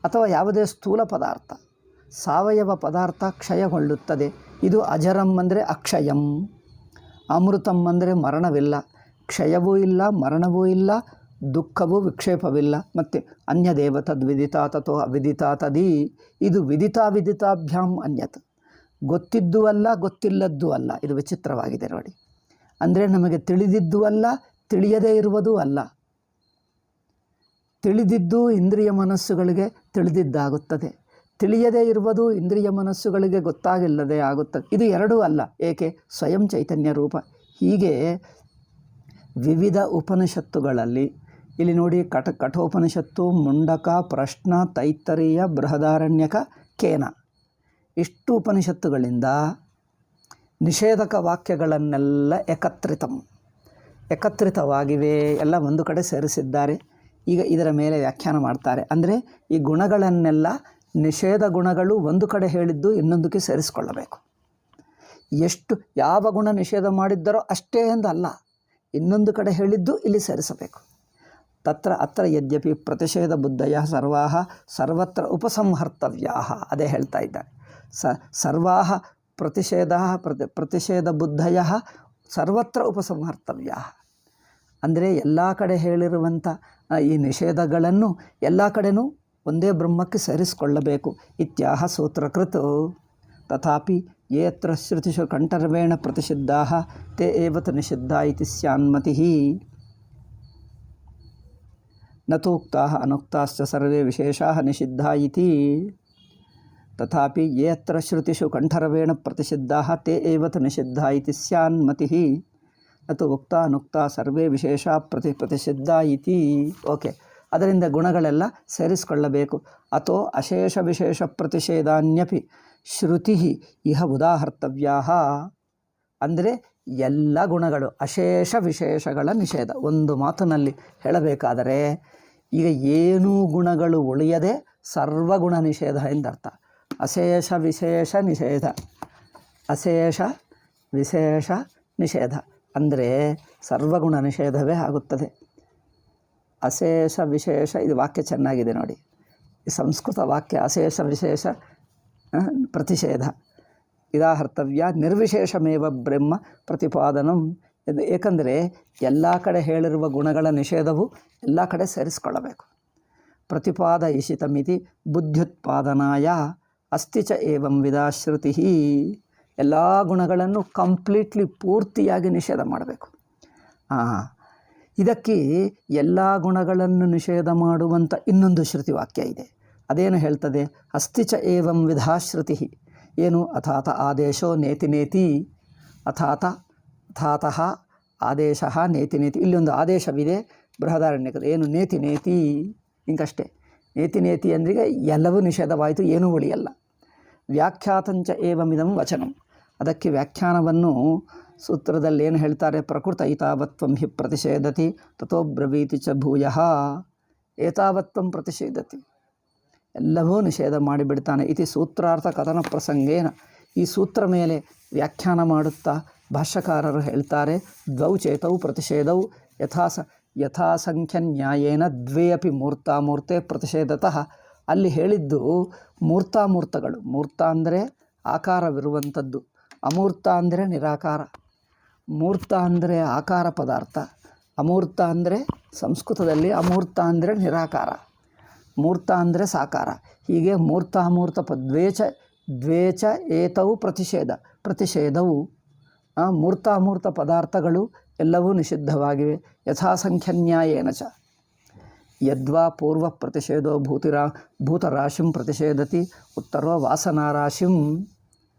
ಅಥವಾ ಯಾವುದೇ ಸ್ಥೂಲ ಪದಾರ್ಥ, ಸಾವಯವ ಪದಾರ್ಥ ಕ್ಷಯಗೊಳ್ಳುತ್ತದೆ. ಇದು ಅಜರಂ ಅಂದರೆ ಅಕ್ಷಯಂ. ಅಮೃತಂ ಅಂದರೆ ಮರಣವಿಲ್ಲ, ಕ್ಷಯವೂ ಇಲ್ಲ, ಮರಣವೂ ಇಲ್ಲ, ದುಃಖವೂ ವಿಕ್ಷೇಪವಿಲ್ಲ. ಮತ್ತು ಅನ್ಯದೇವ ತದ್ವಿದಿತಾ ತಥೋ ಅವಿದಿತಾ ತದಿ. ಇದು ವಿದಿತಾಭ್ಯಾಂ ಅನ್ಯತ್. ಗೊತ್ತಿದ್ದೂ ಅಲ್ಲ, ಗೊತ್ತಿಲ್ಲದ್ದೂ ಅಲ್ಲ. ಇದು ವಿಚಿತ್ರವಾಗಿದೆ ನೋಡಿ. ಅಂದರೆ ನಮಗೆ ತಿಳಿದಿದ್ದೂ ಅಲ್ಲ, ತಿಳಿಯದೇ ಇರುವುದೂ ಅಲ್ಲ. ತಿಳಿದಿದ್ದು ಇಂದ್ರಿಯ ಮನಸ್ಸುಗಳಿಗೆ ತಿಳಿದಿದ್ದಾಗುತ್ತದೆ, ತಿಳಿಯದೇ ಇರುವುದು ಇಂದ್ರಿಯ ಮನಸ್ಸುಗಳಿಗೆ ಗೊತ್ತಾಗಿಲ್ಲದೆ ಆಗುತ್ತದೆ. ಇದು ಎರಡೂ ಅಲ್ಲ. ಏಕೆ? ಸ್ವಯಂ ಚೈತನ್ಯ ರೂಪ. ಹೀಗೆ ವಿವಿಧ ಉಪನಿಷತ್ತುಗಳಲ್ಲಿ ಇಲ್ಲಿ ನೋಡಿ, ಕಠೋಪನಿಷತ್ತು, ಮುಂಡಕ, ಪ್ರಶ್ನ, ತೈತ್ತರೀಯ, ಬೃಹದಾರಣ್ಯಕ, ಕೇನ, ಇಷ್ಟು ಉಪನಿಷತ್ತುಗಳಿಂದ ನಿಷೇಧಕ ವಾಕ್ಯಗಳನ್ನೆಲ್ಲ ಏಕತ್ರಿತವಾಗಿವೆ, ಎಲ್ಲ ಒಂದು ಕಡೆ ಸೇರಿಸಿದ್ದಾರೆ. ಈಗ ಇದರ ಮೇಲೆ ವ್ಯಾಖ್ಯಾನ ಮಾಡ್ತಾರೆ. ಅಂದರೆ ಈ ಗುಣಗಳನ್ನೆಲ್ಲ ನಿಷೇಧ ಗುಣಗಳು ಒಂದು ಕಡೆ ಹೇಳಿದ್ದು ಇನ್ನೊಂದಕ್ಕೆ ಸೇರಿಸಿಕೊಳ್ಳಬೇಕು. ಎಷ್ಟು ಯಾವ ಗುಣ ನಿಷೇಧ ಮಾಡಿದ್ದರೋ ಅಷ್ಟೇ ಎಂದಲ್ಲ, ಇನ್ನೊಂದು ಕಡೆ ಹೇಳಿದ್ದು ಇಲ್ಲಿ ಸೇರಿಸಬೇಕು. ಅತ್ರ ಯದ್ಯಪಿ ಪ್ರತಿಷೇಧ ಬುದ್ಧಯ ಸರ್ವಾಹ ಸರ್ವತ್ರ ಉಪಸಂಹರ್ತವ್ಯಾ. ಅದೇ ಹೇಳ್ತಾ ಇದ್ದಾರೆ. ಸರ್ವಾಹ ಪ್ರತಿಷೇಧ ಬುದ್ಧಯ ಸರ್ವತ್ರ ಉಪಸಂಹರ್ತವ್ಯಾ. ಅಂದರೆ ಎಲ್ಲ ಕಡೆ ಹೇಳಿರುವಂಥ ಈ ನಿಷೇಧಗಳನ್ನು ಎಲ್ಲ ಕಡೆನೂ ಒಂದೇ ಬ್ರಹ್ಮಕ್ಕೆ ಸೇರಿಸಿಕೊಳ್ಳಬೇಕು. ಇತ್ಯಾಹ ಸೂತ್ರಕೃತ್. ತಥಾಪಿ ಯೇತ್ರ ಶ್ರುತಿಷು ಕಂಠರ್ವೇಣ ಪ್ರತಿಷಿದ್ಧಾ ತೇ ಏವತ ನಿಷಿದ್ಧಾ ಇತಿ ಸ್ಯಾನ್ಮತಿ. ನತೂಕ್ತಾ ಅನುಕ್ತಾಶ್ಚ ಸರ್ವೇ ವಿಶೇಷಾ ನಿಷಿದ್ಧಾ ಇತಿ. ತಥಾಪಿ ಯೇತ್ರ ಶ್ರುತಿಷು ಕಂಠರ್ವೇಣ ಪ್ರತಿಷಿದ್ಧಾ ತೇ ಏವತ ನಿಷಿದ್ಧಾ ಇತಿ ಸ್ಯಾನ್ಮತಿ. ನತು ಉಕ್ತ ಅನುಕ್ತ ಸರ್ವೇ ವಿಶೇಷ ಪ್ರತಿಷಿದ್ಧ ಇತಿ. ಓಕೆ. ಅದರಿಂದ ಗುಣಗಳೆಲ್ಲ ಸೇರಿಸಿಕೊಳ್ಳಬೇಕು. ಅಥೋ ಅಶೇಷ ವಿಶೇಷ ಪ್ರತಿಷೇಧಾನ್ಯಪಿ ಶ್ರುತಿ ಇಹ ಉದಾಹರ್ತವ್ಯಾ. ಅಂದರೆ ಎಲ್ಲ ಗುಣಗಳು ಅಶೇಷ ವಿಶೇಷಗಳ ನಿಷೇಧ. ಒಂದು ಮಾತಿನಲ್ಲಿ ಹೇಳಬೇಕಾದರೆ ಈಗ ಏನೂ ಗುಣಗಳು ಉಳಿಯದೆ ಸರ್ವಗುಣ ನಿಷೇಧ ಎಂದರ್ಥ. ಅಶೇಷ ವಿಶೇಷ ನಿಷೇಧ, ಅಶೇಷ ವಿಶೇಷ ನಿಷೇಧ ಅಂದರೆ ಸರ್ವಗುಣ ನಿಷೇಧವೇ ಆಗುತ್ತದೆ. ಅಶೇಷ ವಿಶೇಷ, ಇದು ವಾಕ್ಯ ಚೆನ್ನಾಗಿದೆ ನೋಡಿ. ಈ ಸಂಸ್ಕೃತ ವಾಕ್ಯ ಅಶೇಷ ವಿಶೇಷ ಪ್ರತಿಷೇಧ ಇದಾಹರ್ತವ್ಯ ನಿರ್ವಿಶೇಷಮೇವ ಬ್ರಹ್ಮ ಪ್ರತಿಪಾದನಂ. ಏಕೆಂದರೆ ಎಲ್ಲ ಕಡೆ ಹೇಳಿರುವ ಗುಣಗಳ ನಿಷೇಧವು ಎಲ್ಲ ಕಡೆ ಸೇರಿಸಿಕೊಳ್ಳಬೇಕು. ಪ್ರತಿಪಾದಯಿಷಿತಮಿತಿ ಬುದ್ಧ್ಯುತ್ಪಾದನಾಯ ಅಸ್ತಿ ಚ ಏವಂ ವಿಧಾ ಶ್ರುತಿ. ಎಲ್ಲ ಗುಣಗಳನ್ನು ಕಂಪ್ಲೀಟ್ಲಿ ಪೂರ್ತಿಯಾಗಿ ನಿಷೇಧ ಮಾಡಬೇಕು. ಇದಕ್ಕೆ ಎಲ್ಲ ಗುಣಗಳನ್ನು ನಿಷೇಧ ಮಾಡುವಂಥ ಇನ್ನೊಂದು ಶ್ರುತಿ ವಾಕ್ಯ ಇದೆ. ಅದೇನು ಹೇಳ್ತದೆ? ಅಸ್ತಿ ಚ ಏವಂ ವಿಧಾ ಶ್ರುತಿ. ಏನು? ಅಥಾತ ಆದೇಶೋ ನೇತಿ ನೇತಿ. ಅಥಾತಃ ಆದೇಶ ನೇತಿ ನೇತಿ. ಇಲ್ಲೊಂದು ಆದೇಶವಿದೆ ಬೃಹದಾರಣ್ಯಕದ. ಏನು? ನೇತಿ ನೇತಿ. ಹಿಂಗಷ್ಟೇ. ನೇತಿ ನೇತಿ ಅಂದ್ರಿಗೆ ಎಲ್ಲವೂ ನಿಷೇಧವಾಯಿತು, ಏನೂ ಉಳಿಯಲ್ಲ. ವ್ಯಾಖ್ಯಾತಂಚ ಏವಮಿದಂ ವಚನಂ, ಅದಕ್ಕೆ ವ್ಯಾಖ್ಯಾನವನ್ನು ಸೂತ್ರದಲ್ಲಿ ಏನು ಹೇಳ್ತಾರೆ, ಪ್ರಕೃತ ಏತಾವತ್ವಂ ಹಿ ಪ್ರತಿಷೇಧತಿ ತಥೋ ಬ್ರವೀತಿ ಚ ಭೂಯಃ. ಏತಾವತ್ವಂ ಪ್ರತಿಷೇಧತಿ, ಎಲ್ಲವೂ ನಿಷೇಧ ಮಾಡಿಬಿಡ್ತಾನೆ. ಇತಿ ಸೂತ್ರಾರ್ಥ ಕಥನ ಪ್ರಸಂಗೇನ, ಈ ಸೂತ್ರ ಮೇಲೆ ವ್ಯಾಖ್ಯಾನ ಮಾಡುತ್ತಾ ಭಾಷ್ಯಕಾರರು ಹೇಳ್ತಾರೆ, ದ್ವೌ ಚೇತೌ ಪ್ರತಿಷೇಧೌ ಯಥಾಸಂಖ್ಯ ನ್ಯಾಯೇನ ದ್ವೇ ಅಪಿ ಮೂರ್ತಾಮೂರ್ತೆ ಪ್ರತಿಷೇಧತಃ. ಅಲ್ಲಿ ಹೇಳಿದ್ದು ಮೂರ್ತಾಮೂರ್ತಗಳು. ಮೂರ್ತ ಅಂದರೆ ಆಕಾರವಿರುವಂಥದ್ದು, ಅಮೂರ್ತ ಅಂದರೆ ನಿರಾಕಾರ. ಮೂರ್ತ ಅಂದರೆ ಆಕಾರ ಪದಾರ್ಥ, ಅಮೂರ್ತ ಅಂದರೆ ಸಂಸ್ಕೃತದಲ್ಲಿ ಅಮೂರ್ತ ಅಂದರೆ ನಿರಾಕಾರ, ಮೂರ್ತ ಅಂದರೆ ಸಾಕಾರ. ಹೀಗೆ ಮೂರ್ತಾಮೂರ್ತ ದ್ವೇಚ ಏತವು ಪ್ರತಿಷೇಧವು ಮೂರ್ತಾಮೂರ್ತ ಪದಾರ್ಥಗಳು ಎಲ್ಲವೂ ನಿಷಿದ್ಧವಾಗಿವೆ. ಯಥಾಸಂಖ್ಯನ್ಯಾಯೇನ ಚ ಯದ್ವಾ ಪೂರ್ವ ಪ್ರತಿಷೇಧೋ ಭೂತರಾಶಿಂ ಪ್ರತಿಷೇಧತಿ ಉತ್ತರೋ ವಾಸನಾರಾಶಿಂ.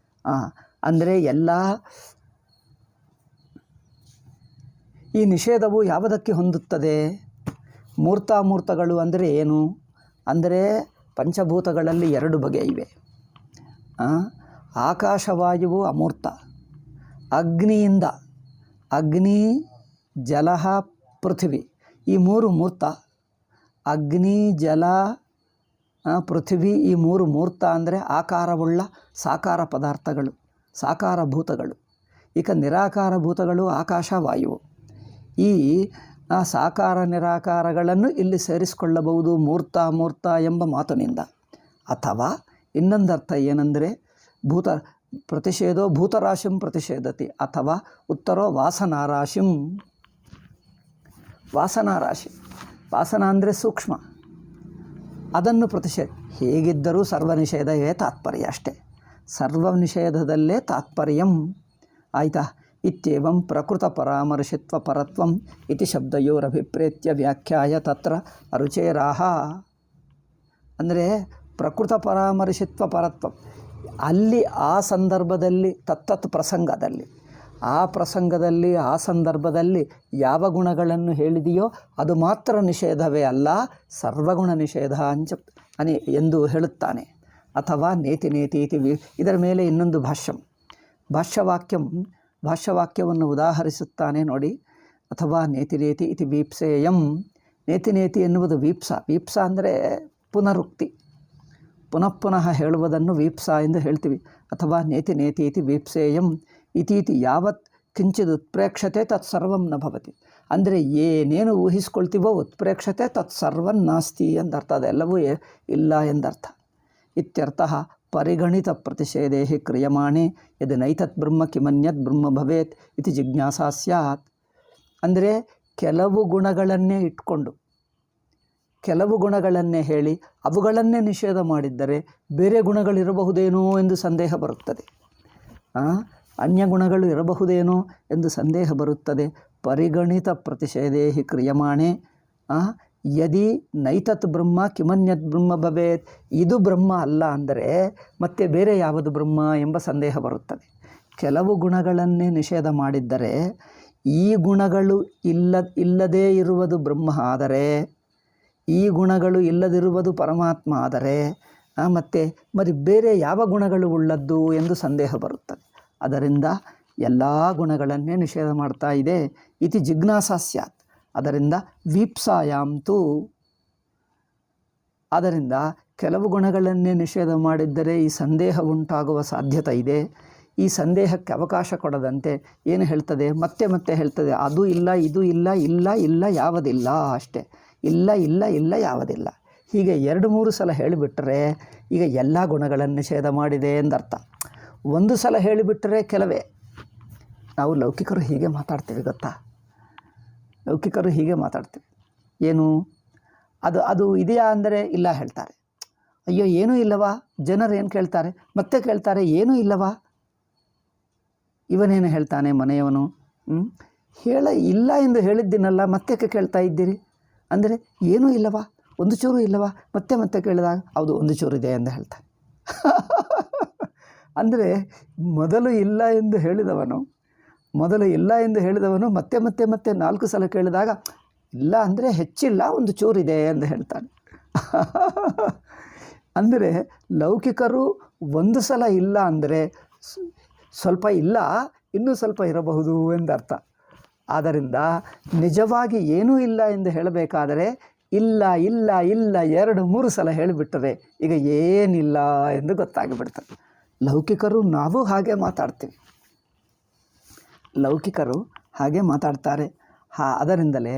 ಅಂದರೆ ಎಲ್ಲ ಈ ನಿಷೇಧವು ಯಾವುದಕ್ಕೆ ಹೊಂದುತ್ತದೆ? ಮೂರ್ತಾಮೂರ್ತಗಳು ಅಂದರೆ ಏನು ಅಂದರೆ ಪಂಚಭೂತಗಳಲ್ಲಿ ಎರಡು ಬಗೆ ಇವೆ. ಆಕಾಶವಾಯುವು ಅಮೂರ್ತ, ಅಗ್ನಿಯಿಂದ ಅಗ್ನಿ ಜಲ ಪೃಥ್ವಿ ಈ ಮೂರು ಮೂರ್ತ. ಅಗ್ನಿ ಜಲ ಪೃಥ್ವಿ ಈ ಮೂರು ಮೂರ್ತ ಅಂದರೆ ಆಕಾರವುಳ್ಳ ಸಾಕಾರ ಪದಾರ್ಥಗಳು, ಸಾಕಾರ ಭೂತಗಳು. ಈಗ ನಿರಾಕಾರ ಭೂತಗಳು ಆಕಾಶ ವಾಯು. ಈ ಸಾಕಾರ ನಿರಾಕಾರಗಳನ್ನು ಇಲ್ಲಿ ಸೇರಿಸಿಕೊಳ್ಳಬಹುದು ಮೂರ್ತ ಎಂಬ ಮಾತಿನಿಂದ. ಅಥವಾ ಇನ್ನೊಂದರ್ಥ ಏನೆಂದರೆ ಪ್ರತಿಷೇಧೋ ಭೂತರಾಶಿಂ ಪ್ರತಿಷೇಧತಿ ಅಥವಾ ಉತ್ತರೋ ವಾಸನಾರಾಶಿಂ. ವಾಸನಾರಾಶಿ, ವಾಸನ ಅಂದರೆ ಸೂಕ್ಷ್ಮ, ಅದನ್ನು ಹೇಗಿದ್ದರೂ ಸರ್ವನಿಷೇಧವೇ ತಾತ್ಪರ್ಯ ಅಷ್ಟೇ, ಸರ್ವನಿಷೇಧದಲ್ಲೇ ತಾತ್ಪರ್ಯಂ. ಆಯಿತಾ? ಇತ್ಯೇವಂ ಪ್ರಕೃತ ಪರಾಮರ್ಶಿತ್ವ ಪರತ್ವಂ ಇತಿ ಶಬ್ದಯೋರಭಿಪ್ರೇತ್ಯ ವ್ಯಾಖ್ಯಾಯ ತತ್ರ ಅರುಚೇರಾಹ. ಅಂದರೆ ಪ್ರಕೃತ ಪರಾಮರ್ಶಿತ್ವ ಪರತ್ವಂ, ಅಲ್ಲಿ ಆ ಸಂದರ್ಭದಲ್ಲಿ ತತ್ತತ್ ಪ್ರಸಂಗದಲ್ಲಿ ಆ ಸಂದರ್ಭದಲ್ಲಿ ಯಾವ ಗುಣಗಳನ್ನು ಹೇಳಿದೆಯೋ ಅದು ಮಾತ್ರ ನಿಷೇಧವೇ ಅಲ್ಲ, ಸರ್ವಗುಣ ನಿಷೇಧ ಎಂದು ಹೇಳುತ್ತಾನೆ. ಅಥವಾ ನೇತಿ ನೇತಿ ಇತಿ ಇದರ ಮೇಲೆ ಇನ್ನೊಂದು ಭಾಷ್ಯವಾಕ್ಯವನ್ನು ಉದಾಹರಿಸುತ್ತಾನೆ ನೋಡಿ. ಅಥವಾ ನೇತಿ ನೇತಿ ಇತಿ ವೀಪ್ಸೇಯಂ. ನೇತಿ ನೇತಿ ಎನ್ನುವುದು ವೀಪ್ಸ ಅಂದರೆ ಪುನರುಕ್ತಿ, ಪುನಃ ಹೇಳುವುದನ್ನು ವೀಪ್ಸಾ ಎಂದು ಹೇಳ್ತೀವಿ. ಅಥವಾ ನೇತಿ ನೇತಿ ಇತಿ ವೀಪ್ಸೇಯಂ ಇತೀತಿ ಯಾವತ್ ಕಿಂಚಿದ್ ಉತ್ಪ್ರೇಕ್ಷತೆ ತತ್ಸರ್ವಂ ನ ಭವತಿ. ಅಂದರೆ ಏನೇನು ಊಹಿಸ್ಕೊಳ್ತೀವೋ ಉತ್ಪ್ರೇಕ್ಷತೆ ತತ್ಸರ್ವಂ ನಾಸ್ತಿ ಎಂದರ್ಥ, ಅದೆಲ್ಲವೂ ಇಲ್ಲ ಎಂದರ್ಥ. ಇತ್ಯರ್ಥ ಪರಿಗಣಿತ ಪ್ರತಿಷೇಧೇ ಕ್ರಿಯಮಾಣೆ ಯದ್ ನೈತತ್ ಬ್ರಹ್ಮ ಕಿಮನ್ಯತ್ ಬ್ರಹ್ಮ ಭವೇತ್ ಇತಿ ಜಿಜ್ಞಾಸಾ ಸ್ಯಾತ್. ಅಂದರೆ ಕೆಲವು ಗುಣಗಳನ್ನೇ ಇಟ್ಕೊಂಡು ಕೆಲವು ಗುಣಗಳನ್ನೇ ಹೇಳಿ ಅವುಗಳನ್ನೇ ನಿಷೇಧ ಮಾಡಿದ್ದರೆ ಬೇರೆ ಗುಣಗಳಿರಬಹುದೇನೋ ಎಂದು ಸಂದೇಹ ಬರುತ್ತದೆ. ಅನ್ಯ ಗುಣಗಳು ಇರಬಹುದೇನೋ ಎಂದು ಸಂದೇಹ ಬರುತ್ತದೆ. ಪರಿಗಣಿತ ಪ್ರತಿಷೇಧೇ ಕ್ರಿಯಮಾಣೆ ಯದಿ ನೈತತ್ ಬ್ರಹ್ಮ ಕಿಮನ್ಯತ್ ಬ್ರಹ್ಮ ಭವೇತ್, ಇದು ಬ್ರಹ್ಮ ಅಲ್ಲ ಅಂದರೆ ಮತ್ತೆ ಬೇರೆ ಯಾವುದು ಬ್ರಹ್ಮ ಎಂಬ ಸಂದೇಹ ಬರುತ್ತದೆ. ಕೆಲವು ಗುಣಗಳನ್ನೇ ನಿಷೇಧ ಮಾಡಿದ್ದರೆ ಈ ಗುಣಗಳು ಇಲ್ಲದೇ ಇರುವುದು ಬ್ರಹ್ಮ ಆದರೆ, ಈ ಗುಣಗಳು ಇಲ್ಲದಿರುವುದು ಪರಮಾತ್ಮ ಆದರೆ ಮತ್ತು ಬೇರೆ ಯಾವ ಗುಣಗಳು ಉಳ್ಳದ್ದು ಎಂದು ಸಂದೇಹ ಬರುತ್ತದೆ. ಅದರಿಂದ ಎಲ್ಲ ಗುಣಗಳನ್ನೇ ನಿಷೇಧ ಮಾಡ್ತಾ ಇದೆ. ಇತಿ ಜಿಜ್ಞಾಸಾ ಸ್ಯಾತ್. ಅದರಿಂದ ವೀಪ್ಸಾಯಾಂತು, ಆದ್ದರಿಂದ ಕೆಲವು ಗುಣಗಳನ್ನೇ ನಿಷೇಧ ಮಾಡಿದ್ದರೆ ಈ ಸಂದೇಹ ಉಂಟಾಗುವ ಸಾಧ್ಯತೆ ಇದೆ. ಈ ಸಂದೇಹಕ್ಕೆ ಅವಕಾಶ ಕೊಡದಂತೆ ಏನು ಹೇಳ್ತದೆ, ಮತ್ತೆ ಹೇಳ್ತದೆ, ಅದು ಇಲ್ಲ, ಇದು ಇಲ್ಲ, ಇಲ್ಲ ಯಾವುದಿಲ್ಲ, ಅಷ್ಟೇ, ಇಲ್ಲ ಯಾವುದಿಲ್ಲ. ಹೀಗೆ 2-3 ಸಲ ಹೇಳಿಬಿಟ್ರೆ ಈಗ ಎಲ್ಲ ಗುಣಗಳನ್ನು ನಿಷೇಧ ಮಾಡಿದೆ ಎಂದರ್ಥ. ಒಂದು ಸಲ ಹೇಳಿಬಿಟ್ರೆ ಕೆಲವೇ. ನಾವು ಲೌಕಿಕರು ಹೀಗೆ ಮಾತಾಡ್ತೀವಿ ಗೊತ್ತಾ, ಲೌಕಿಕರು ಹೀಗೆ ಮಾತಾಡ್ತೀವಿ. ಏನು ಅದು ಇದೆಯಾ ಅಂದರೆ ಇಲ್ಲ ಹೇಳ್ತಾರೆ. ಅಯ್ಯೋ ಏನೂ ಇಲ್ಲವಾ, ಜನರು ಏನು ಕೇಳ್ತಾರೆ, ಮತ್ತೆ ಕೇಳ್ತಾರೆ ಏನೂ ಇಲ್ಲವಾ, ಇವನೇನು ಹೇಳ್ತಾನೆ ಮನೆಯವನು, ಇಲ್ಲ ಎಂದು ಹೇಳಿದ್ದೀನಲ್ಲ ಮತ್ತೆ ಕೇಳ್ತಾ ಇದ್ದೀರಿ ಅಂದರೆ ಏನೂ ಇಲ್ಲವಾ, ಒಂದು ಚೂರು ಇಲ್ಲವಾ, ಮತ್ತೆ ಕೇಳಿದಾಗ ಹೌದು ಒಂದು ಚೂರು ಇದೆ ಎಂದು ಹೇಳ್ತಾನೆ. ಅಂದರೆ ಮೊದಲು ಇಲ್ಲ ಎಂದು ಹೇಳಿದವನು ಮತ್ತೆ 4 ಸಲ ಕೇಳಿದಾಗ ಇಲ್ಲ ಅಂದರೆ ಹೆಚ್ಚಿಲ್ಲ, ಒಂದು ಚೂರಿದೆ ಎಂದು ಹೇಳ್ತಾನೆ. ಅಂದರೆ ಲೌಕಿಕರು ಒಂದು ಸಲ ಇಲ್ಲ ಅಂದರೆ ಸ್ವಲ್ಪ ಇಲ್ಲ, ಇನ್ನೂ ಸ್ವಲ್ಪ ಇರಬಹುದು ಎಂದರ್ಥ. ಆದ್ದರಿಂದ ನಿಜವಾಗಿ ಏನೂ ಇಲ್ಲ ಎಂದು ಹೇಳಬೇಕಾದರೆ ಇಲ್ಲ ಇಲ್ಲ ಇಲ್ಲ 2-3 ಸಲ ಹೇಳಿಬಿಟ್ಟರೆ ಈಗ ಏನಿಲ್ಲ ಎಂದು ಗೊತ್ತಾಗಿಬಿಡ್ತದೆ. ಲೌಕಿಕರು ನಾವು ಹಾಗೆ ಮಾತಾಡ್ತೀವಿ, ಲೌಕಿಕರು ಹಾಗೆ ಮಾತಾಡ್ತಾರೆ. ಅದರಿಂದಲೇ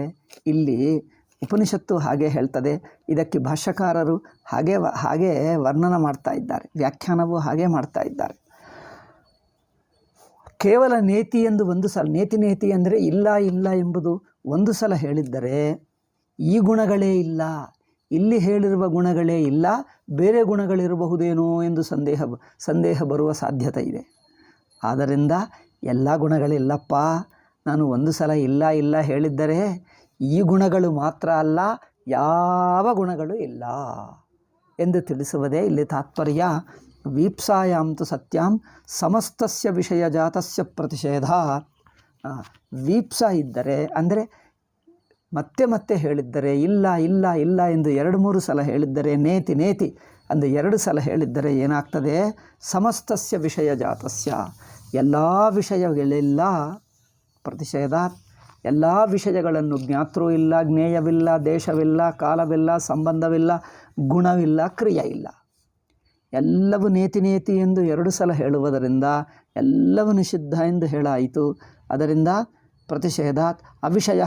ಇಲ್ಲಿ ಉಪನಿಷತ್ತು ಹಾಗೆ ಹೇಳ್ತದೆ. ಇದಕ್ಕೆ ಭಾಷ್ಯಕಾರರು ಹಾಗೆ ವರ್ಣನ ಮಾಡ್ತಾ ಇದ್ದಾರೆ, ವ್ಯಾಖ್ಯಾನವು ಹಾಗೆ ಮಾಡ್ತಾ ಇದ್ದಾರೆ. ಕೇವಲ ನೇತಿ ಎಂದು ಒಂದು ಸಲ, ನೇತಿ ಅಂದರೆ ಇಲ್ಲ ಇಲ್ಲ ಎಂಬುದು ಒಂದು ಸಲ ಹೇಳಿದ್ದರೆ ಈ ಗುಣಗಳೇ ಇಲ್ಲ, ಇಲ್ಲಿ ಹೇಳಿರುವ ಗುಣಗಳೇ ಇಲ್ಲ, ಬೇರೆ ಗುಣಗಳಿರಬಹುದೇನೋ ಎಂದು ಸಂದೇಹ ಬರುವ ಸಾಧ್ಯತೆ ಇದೆ. ಆದ್ದರಿಂದ ಎಲ್ಲ ಗುಣಗಳಿಲ್ಲಪ್ಪ, ನಾನು ಒಂದು ಸಲ ಇಲ್ಲ ಇಲ್ಲ ಹೇಳಿದ್ದರೆ ಈ ಗುಣಗಳು ಮಾತ್ರ ಅಲ್ಲ, ಯಾವ ಗುಣಗಳು ಇಲ್ಲ ಎಂದು ತಿಳಿಸುವುದೇ ಇಲ್ಲಿ ತಾತ್ಪರ್ಯ. ವೀಪ್ಸಾಯಾಂತು ಸತ್ಯಾಂ ಸಮಸ್ತಸ್ಯ ವಿಷಯ ಜಾತಸ್ಯ ಪ್ರತಿಷೇಧ. ವೀಪ್ಸ ಇದ್ದರೆ ಅಂದರೆ ಮತ್ತೆ ಮತ್ತೆ ಹೇಳಿದ್ದರೆ, ಇಲ್ಲ ಇಲ್ಲ ಇಲ್ಲ ಎಂದು 2-3 ಸಲ ಹೇಳಿದ್ದರೆ, ನೇತಿ ನೇತಿ ಅಂದು 2 ಸಲ ಹೇಳಿದ್ದರೆ ಏನಾಗ್ತದೆ? ಸಮಸ್ತಸ್ಯ ವಿಷಯ ಜಾತಸ್ಯ, ಎಲ್ಲ ವಿಷಯಗಳೆಲ್ಲ ಪ್ರತಿಷೇಧ, ಎಲ್ಲ ವಿಷಯಗಳನ್ನು ಜ್ಞಾತೃ ಇಲ್ಲ, ಜ್ಞೇಯವಿಲ್ಲ, ದೇಶವಿಲ್ಲ, ಕಾಲವಿಲ್ಲ, ಸಂಬಂಧವಿಲ್ಲ, ಗುಣವಿಲ್ಲ, ಕ್ರಿಯೆ ಇಲ್ಲ, ಎಲ್ಲವೂ ನೇತಿ ಎಂದು 2 ಸಲ ಹೇಳುವುದರಿಂದ ಎಲ್ಲವೂ ನಿಷಿದ್ಧ ಎಂದು ಹೇಳಾಯಿತು. ಅದರಿಂದ ಪ್ರತಿಷೇಧಾತ್ ಅವಿಷಯ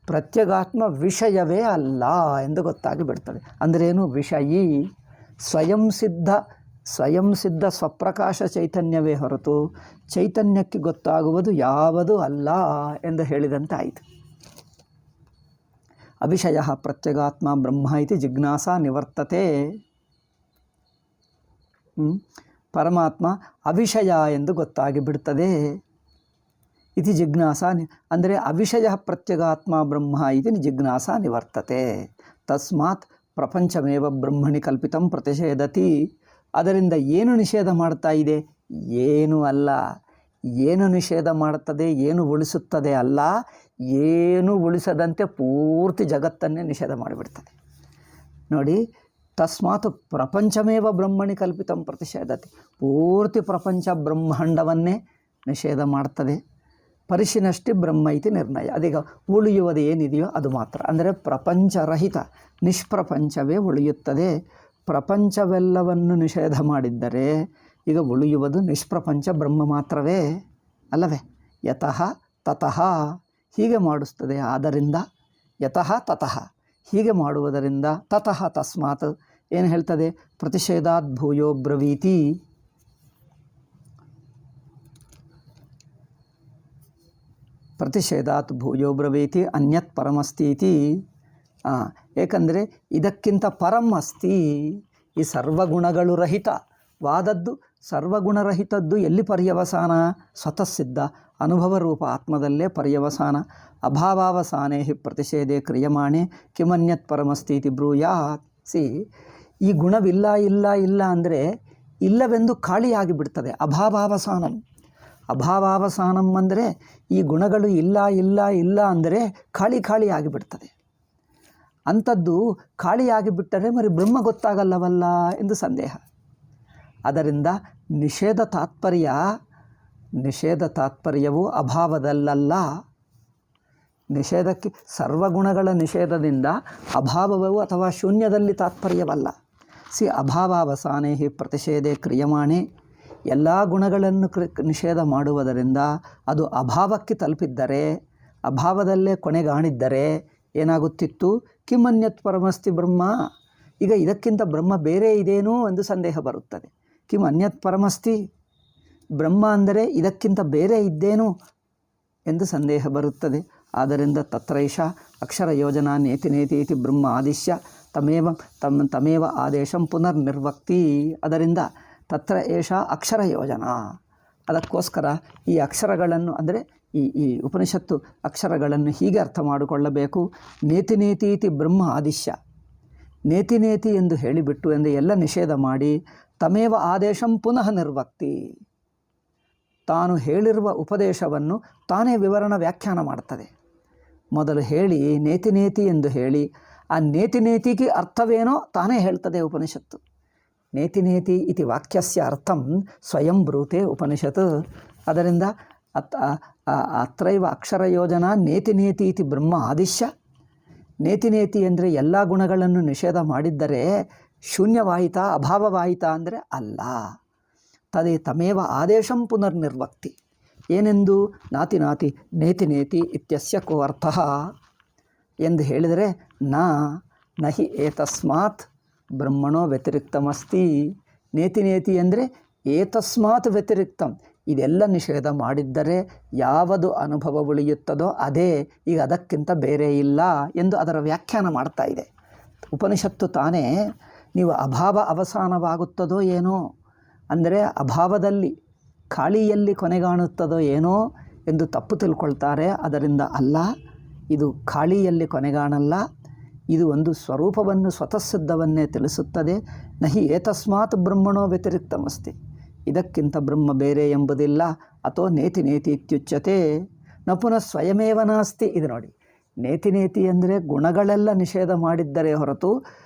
ಪ್ರತ್ಯಗಾತ್ಮ ವಿಷಯವೇ ಅಲ್ಲ ಎಂದು ಗೊತ್ತಾಗಿ ಬಿಡ್ತದೆ. ಅಂದ್ರೇನು? ವಿಷಯಿ ಸ್ವಯಂ ಸಿದ್ಧ ಸ್ವಪ್ರಕಾಶ ಚೈತನ್ಯವೇ ಹೊರತು ಚೈತನ್ಯಕ್ಕೆ ಗೊತ್ತಾಗುವುದು ಯಾವುದೂ ಅಲ್ಲ ಎಂದು ಹೇಳಿದಂತೆ ಆಯಿತು. ಅವಿಷಯ ಪ್ರತ್ಯಗಾತ್ಮ ಬ್ರಹ್ಮ ಇತಿ ಜಿಜ್ಞಾಸಾ ನಿವರ್ತತೆ. ಪರಮಾತ್ಮ ಅವಿಷಯ ಎಂದು ಗೊತ್ತಾಗಿ ಬಿಡ್ತದೆ. ಇತಿ ಜಿಜ್ಞಾಸಾ ಅಂದರೆ ಅವಿಷಯ ಪ್ರತ್ಯಗಾತ್ಮ ಬ್ರಹ್ಮ ಇತಿ ಜಿಜ್ಞಾಸಾ ನಿವರ್ತತೆ. ತಸ್ಮಾತ್ ಪ್ರಪಂಚಮೇವ ಬ್ರಹ್ಮಣಿ ಕಲ್ಪಿತಂ ಪ್ರತಿಷೇಧತಿ. ಅದರಿಂದ ಏನು ನಿಷೇಧ ಮಾಡ್ತಾ ಇದೆ? ಏನೂ ಅಲ್ಲ. ಏನು ನಿಷೇಧ ಮಾಡುತ್ತದೆ, ಏನು ಉಳಿಸುತ್ತದೆ ಅಲ್ಲ, ಏನು ಉಳಿಸದಂತೆ ಪೂರ್ತಿ ಜಗತ್ತನ್ನೇ ನಿಷೇಧ ಮಾಡಿಬಿಡ್ತದೆ. ನೋಡಿ, ತಸ್ಮಾತ್ ಪ್ರಪಂಚಮೇವ ಬ್ರಹ್ಮಣಿ ಕಲ್ಪಿತಂ ಪ್ರತಿಷೇಧತಿ. ಪೂರ್ತಿ ಪ್ರಪಂಚ ಬ್ರಹ್ಮಾಂಡವನ್ನೇ ನಿಷೇಧ ಮಾಡ್ತದೆ. ಪರಿಶಿನಷ್ಟಿ ಬ್ರಹ್ಮ ಇತಿ ನಿರ್ಣಯ. ಅದೀಗ ಉಳಿಯುವುದು ಏನಿದೆಯೋ ಅದು ಮಾತ್ರ, ಅಂದರೆ ಪ್ರಪಂಚರಹಿತ ನಿಷ್ಪ್ರಪಂಚವೇ ಉಳಿಯುತ್ತದೆ. ಪ್ರಪಂಚವೆಲ್ಲವನ್ನು ನಿಷೇಧ ಮಾಡಿದ್ದರೆ ಈಗ ಉಳಿಯುವುದು ನಿಷ್ಪ್ರಪಂಚ ಬ್ರಹ್ಮ ಮಾತ್ರವೇ ಅಲ್ಲವೇ? ಯತಃ ತತಃ ಹೀಗೆ ಮಾಡಿಸ್ತದೆ. ಆದ್ದರಿಂದ ಯತಃ ತತಃ ಹೀಗೆ ಮಾಡುವುದರಿಂದ ತತಃ ತಸ್ಮಾತ್ ಏನು ಹೇಳ್ತದೆ? ಪ್ರತಿಷೇಧಾತ್ ಭೂಯೋ ಬ್ರವೀತಿ. ಪ್ರತಿಷೇಧಾತ್ ಭೂಯೋ ಬ್ರವೀತಿ ಅನ್ಯತ್ ಪರಮಸ್ತೀತಿ. ಏಕೆಂದರೆ ಇದಕ್ಕಿಂತ ಪರಂ ಅಸ್ತಿ. ಈ ಸರ್ವಗುಣಗಳು ರಹಿತ ವಾದದ್ದು, ಸರ್ವಗುಣರಹಿತದ್ದು ಎಲ್ಲಿ ಪರ್ಯವಸಾನ? ಸ್ವತಃ ಸಿದ್ಧ ಅನುಭವ ರೂಪ ಆತ್ಮದಲ್ಲೇ ಪರ್ಯವಸಾನ. ಅಭಾವಾವಸಾನೇ ಹಿ ಪ್ರತಿಷೇಧೆ ಕ್ರಿಯಮಾಣೆ ಕಿಮನ್ಯತ್ ಪರಮಸ್ಥಿತಿ ಬ್ರೂಯಾತ್. ಈ ಗುಣವಿಲ್ಲ ಇಲ್ಲ ಇಲ್ಲ ಅಂದರೆ ಇಲ್ಲವೆಂದು ಖಾಲಿಯಾಗಿ ಬಿಡ್ತದೆ. ಅಭಾವಾವಸಾನಂ. ಅಭಾವಾವಸಾನಂ ಅಂದರೆ ಈ ಗುಣಗಳು ಇಲ್ಲ ಇಲ್ಲ ಇಲ್ಲ ಅಂದರೆ ಖಾಲಿ ಆಗಿಬಿಡ್ತದೆ. ಅಂಥದ್ದು ಖಾಲಿಯಾಗಿ ಬಿಟ್ಟರೆ మరి ಬ್ರಹ್ಮ ಗೊತ್ತಾಗಲ್ಲವಲ್ಲ ಎಂದು ಸಂದೇಹ. ಅದರಿಂದ ನಿಷೇಧ ತಾತ್ಪರ್ಯವು ಅಭಾವದಲ್ಲ. ನಿಷೇಧಕ್ಕೆ ಸರ್ವಗುಣಗಳ ನಿಷೇಧದಿಂದ ಅಭಾವವು ಅಥವಾ ಶೂನ್ಯದಲ್ಲಿ ತಾತ್ಪರ್ಯವಲ್ಲ. ಅಭಾವಾವಸಾನೇ ಹಿ ಪ್ರತಿಷೇಧೆ ಕ್ರಿಯಮಾಣೆ. ಎಲ್ಲ ಗುಣಗಳನ್ನು ನಿಷೇಧ ಮಾಡುವುದರಿಂದ ಅದು ಅಭಾವಕ್ಕೆ ತಲುಪಿದ್ದರೆ, ಅಭಾವದಲ್ಲೇ ಕೊನೆಗಾಣಿದ್ದರೆ ಏನಾಗುತ್ತಿತ್ತು? ಕಿಮನ್ಯತ್ ಪರಮಸ್ತಿ ಬ್ರಹ್ಮ. ಈಗ ಇದಕ್ಕಿಂತ ಬ್ರಹ್ಮ ಬೇರೆ ಇದೇನೋ ಎಂದು ಸಂದೇಹ ಬರುತ್ತದೆ. ಕಿಮ್ ಅನ್ಯತ್ ಪರಮಸ್ತಿ, ಬ್ರಹ್ಮ ಅಂದರೆ ಇದಕ್ಕಿಂತ ಬೇರೆ ಇದ್ದೇನು ಎಂದು ಸಂದೇಹ ಬರುತ್ತದೆ. ಆದ್ದರಿಂದ ತತ್ರೈಷ ಅಕ್ಷರ ಯೋಜನಾ ನೇತಿ ಇತಿ ಬ್ರಹ್ಮ ಆದಿಶ್ಯ ತಮೇವ ಆದೇಶಂ ಪುನರ್ನಿರ್ವಕ್ತಿ. ಅದರಿಂದ ತತ್ರ ಏಷ ಅಕ್ಷರ ಯೋಜನಾ. ಅದಕ್ಕೋಸ್ಕರ ಈ ಅಕ್ಷರಗಳನ್ನು ಅಂದರೆ ಈ ಉಪನಿಷತ್ತು ಅಕ್ಷರಗಳನ್ನು ಹೀಗೆ ಅರ್ಥ ಮಾಡಿಕೊಳ್ಳಬೇಕು. ನೇತಿ ಇತಿ ಬ್ರಹ್ಮ ಆದಿಶ್ಯ. ನೇತಿ ಎಂದು ಹೇಳಿಬಿಟ್ಟು ಎಂದು ಎಲ್ಲ ನಿಷೇಧ ಮಾಡಿ ತಮೇವ ಆದೇಶಂ ಪುನಃ ನಿರ್ವಕ್ತಿ. ತಾನು ಹೇಳಿರುವ ಉಪದೇಶವನ್ನು ತಾನೇ ವಿವರಣ ವ್ಯಾಖ್ಯಾನ ಮಾಡ್ತದೆ. ಮೊದಲು ಹೇಳಿ ನೇತಿ ಎಂದು ಹೇಳಿ ಆ ನೇತಿ ನೇತಿಗೆ ಅರ್ಥವೇನೋ ತಾನೇ ಹೇಳ್ತದೆ ಉಪನಿಷತ್ತು. ನೇತಿ ನೇತಿ ಇತಿ ವಾಕ್ಯಸ್ಯ ಅರ್ಥಂ ಸ್ವಯಂ ಬ್ರೂತೆ ಉಪನಿಷತ್. ಅದರಿಂದ ಅತ್ರೈವ ಅಕ್ಷರ ಯೋಜನಾ ನೇತಿ ನೇತಿ ಇತಿ ಬ್ರಹ್ಮ ಆದಿಶ್ಯ. ನೇತಿ ನೇತಿ ಅಂದರೆ ಎಲ್ಲ ಗುಣಗಳನ್ನು ನಿಷೇಧ ಮಾಡಿದ್ದರೆ ಶೂನ್ಯವಾಯಿತಾ ಅಭಾವವಾಯಿತಾ ಅಂದರೆ ಅಲ್ಲ. ತದೇ ತಮೇವ ಆದೇಶಂ ಪುನರ್ನಿರ್ವಕ್ತಿ. ಏನೆಂದು ನಾತಿ ನಾತಿ ನೇತಿ ನೇತಿ ಇತ್ಯಸ್ಯ ಕೋ ಅರ್ಥಃ ಎಂದು ಹೇಳಿದರೆ ನಹಿ ಏತಸ್ಮಾತ್ ಬ್ರಹ್ಮಣೋ ವ್ಯತಿರಿಕ್ತಮಸ್ತಿ. ನೇತಿ ನೇತಿ ಅಂದರೆ ಏತಸ್ಮಾತ್ ವ್ಯತಿರಿಕ್ತಂ, ಇದೆಲ್ಲ ನಿಷೇಧ ಮಾಡಿದ್ದರೆ ಯಾವುದು ಅನುಭವ ಉಳಿಯುತ್ತದೋ ಅದೇ, ಈಗ ಅದಕ್ಕಿಂತ ಬೇರೆ ಇಲ್ಲ ಎಂದು ಅದರ ವ್ಯಾಖ್ಯಾನ ಮಾಡ್ತಾ ಇದೆ ಉಪನಿಷತ್ತು ತಾನೇ. ನೀವು ಅಭಾವ ಅವಸಾನವಾಗುತ್ತದೋ ಏನೋ ಅಂದರೆ ಅಭಾವದಲ್ಲಿ ಖಾಳಿಯಲ್ಲಿ ಕೊನೆಗಾಣುತ್ತದೋ ಏನೋ ಎಂದು ತಪ್ಪು ತಿಳ್ಕೊಳ್ತಾರೆ. ಅದರಿಂದ ಅಲ್ಲ, ಇದು ಖಾಳಿಯಲ್ಲಿ ಕೊನೆಗಾಣಲ್ಲ, ಇದು ಒಂದು ಸ್ವರೂಪವನ್ನು ಸ್ವತಃಸಿದ್ಧವನ್ನೇ ತಿಳಿಸುತ್ತದೆ. ನಹಿ ಏತಸ್ಮಾತ್ ಬ್ರಹ್ಮಣೋ ವ್ಯತಿರಿಕ್ತಮಸ್ತಿ, ಇದಕ್ಕಿಂತ ಬ್ರಹ್ಮ ಬೇರೆ ಎಂಬುದಿಲ್ಲ. ಅಥೋ ನೇತಿ ನೇತಿ ಇತ್ಯುಚ್ಯತೆ ನ ಪುನಃ ಸ್ವಯಮೇವ ನಾಸ್ತಿ. ಇದು ನೋಡಿ, ನೇತಿ ನೇತಿ ಅಂದರೆ ಗುಣಗಳೆಲ್ಲ ನಿಷೇಧ ಮಾಡಿದ್ದರೆ ಹೊರತು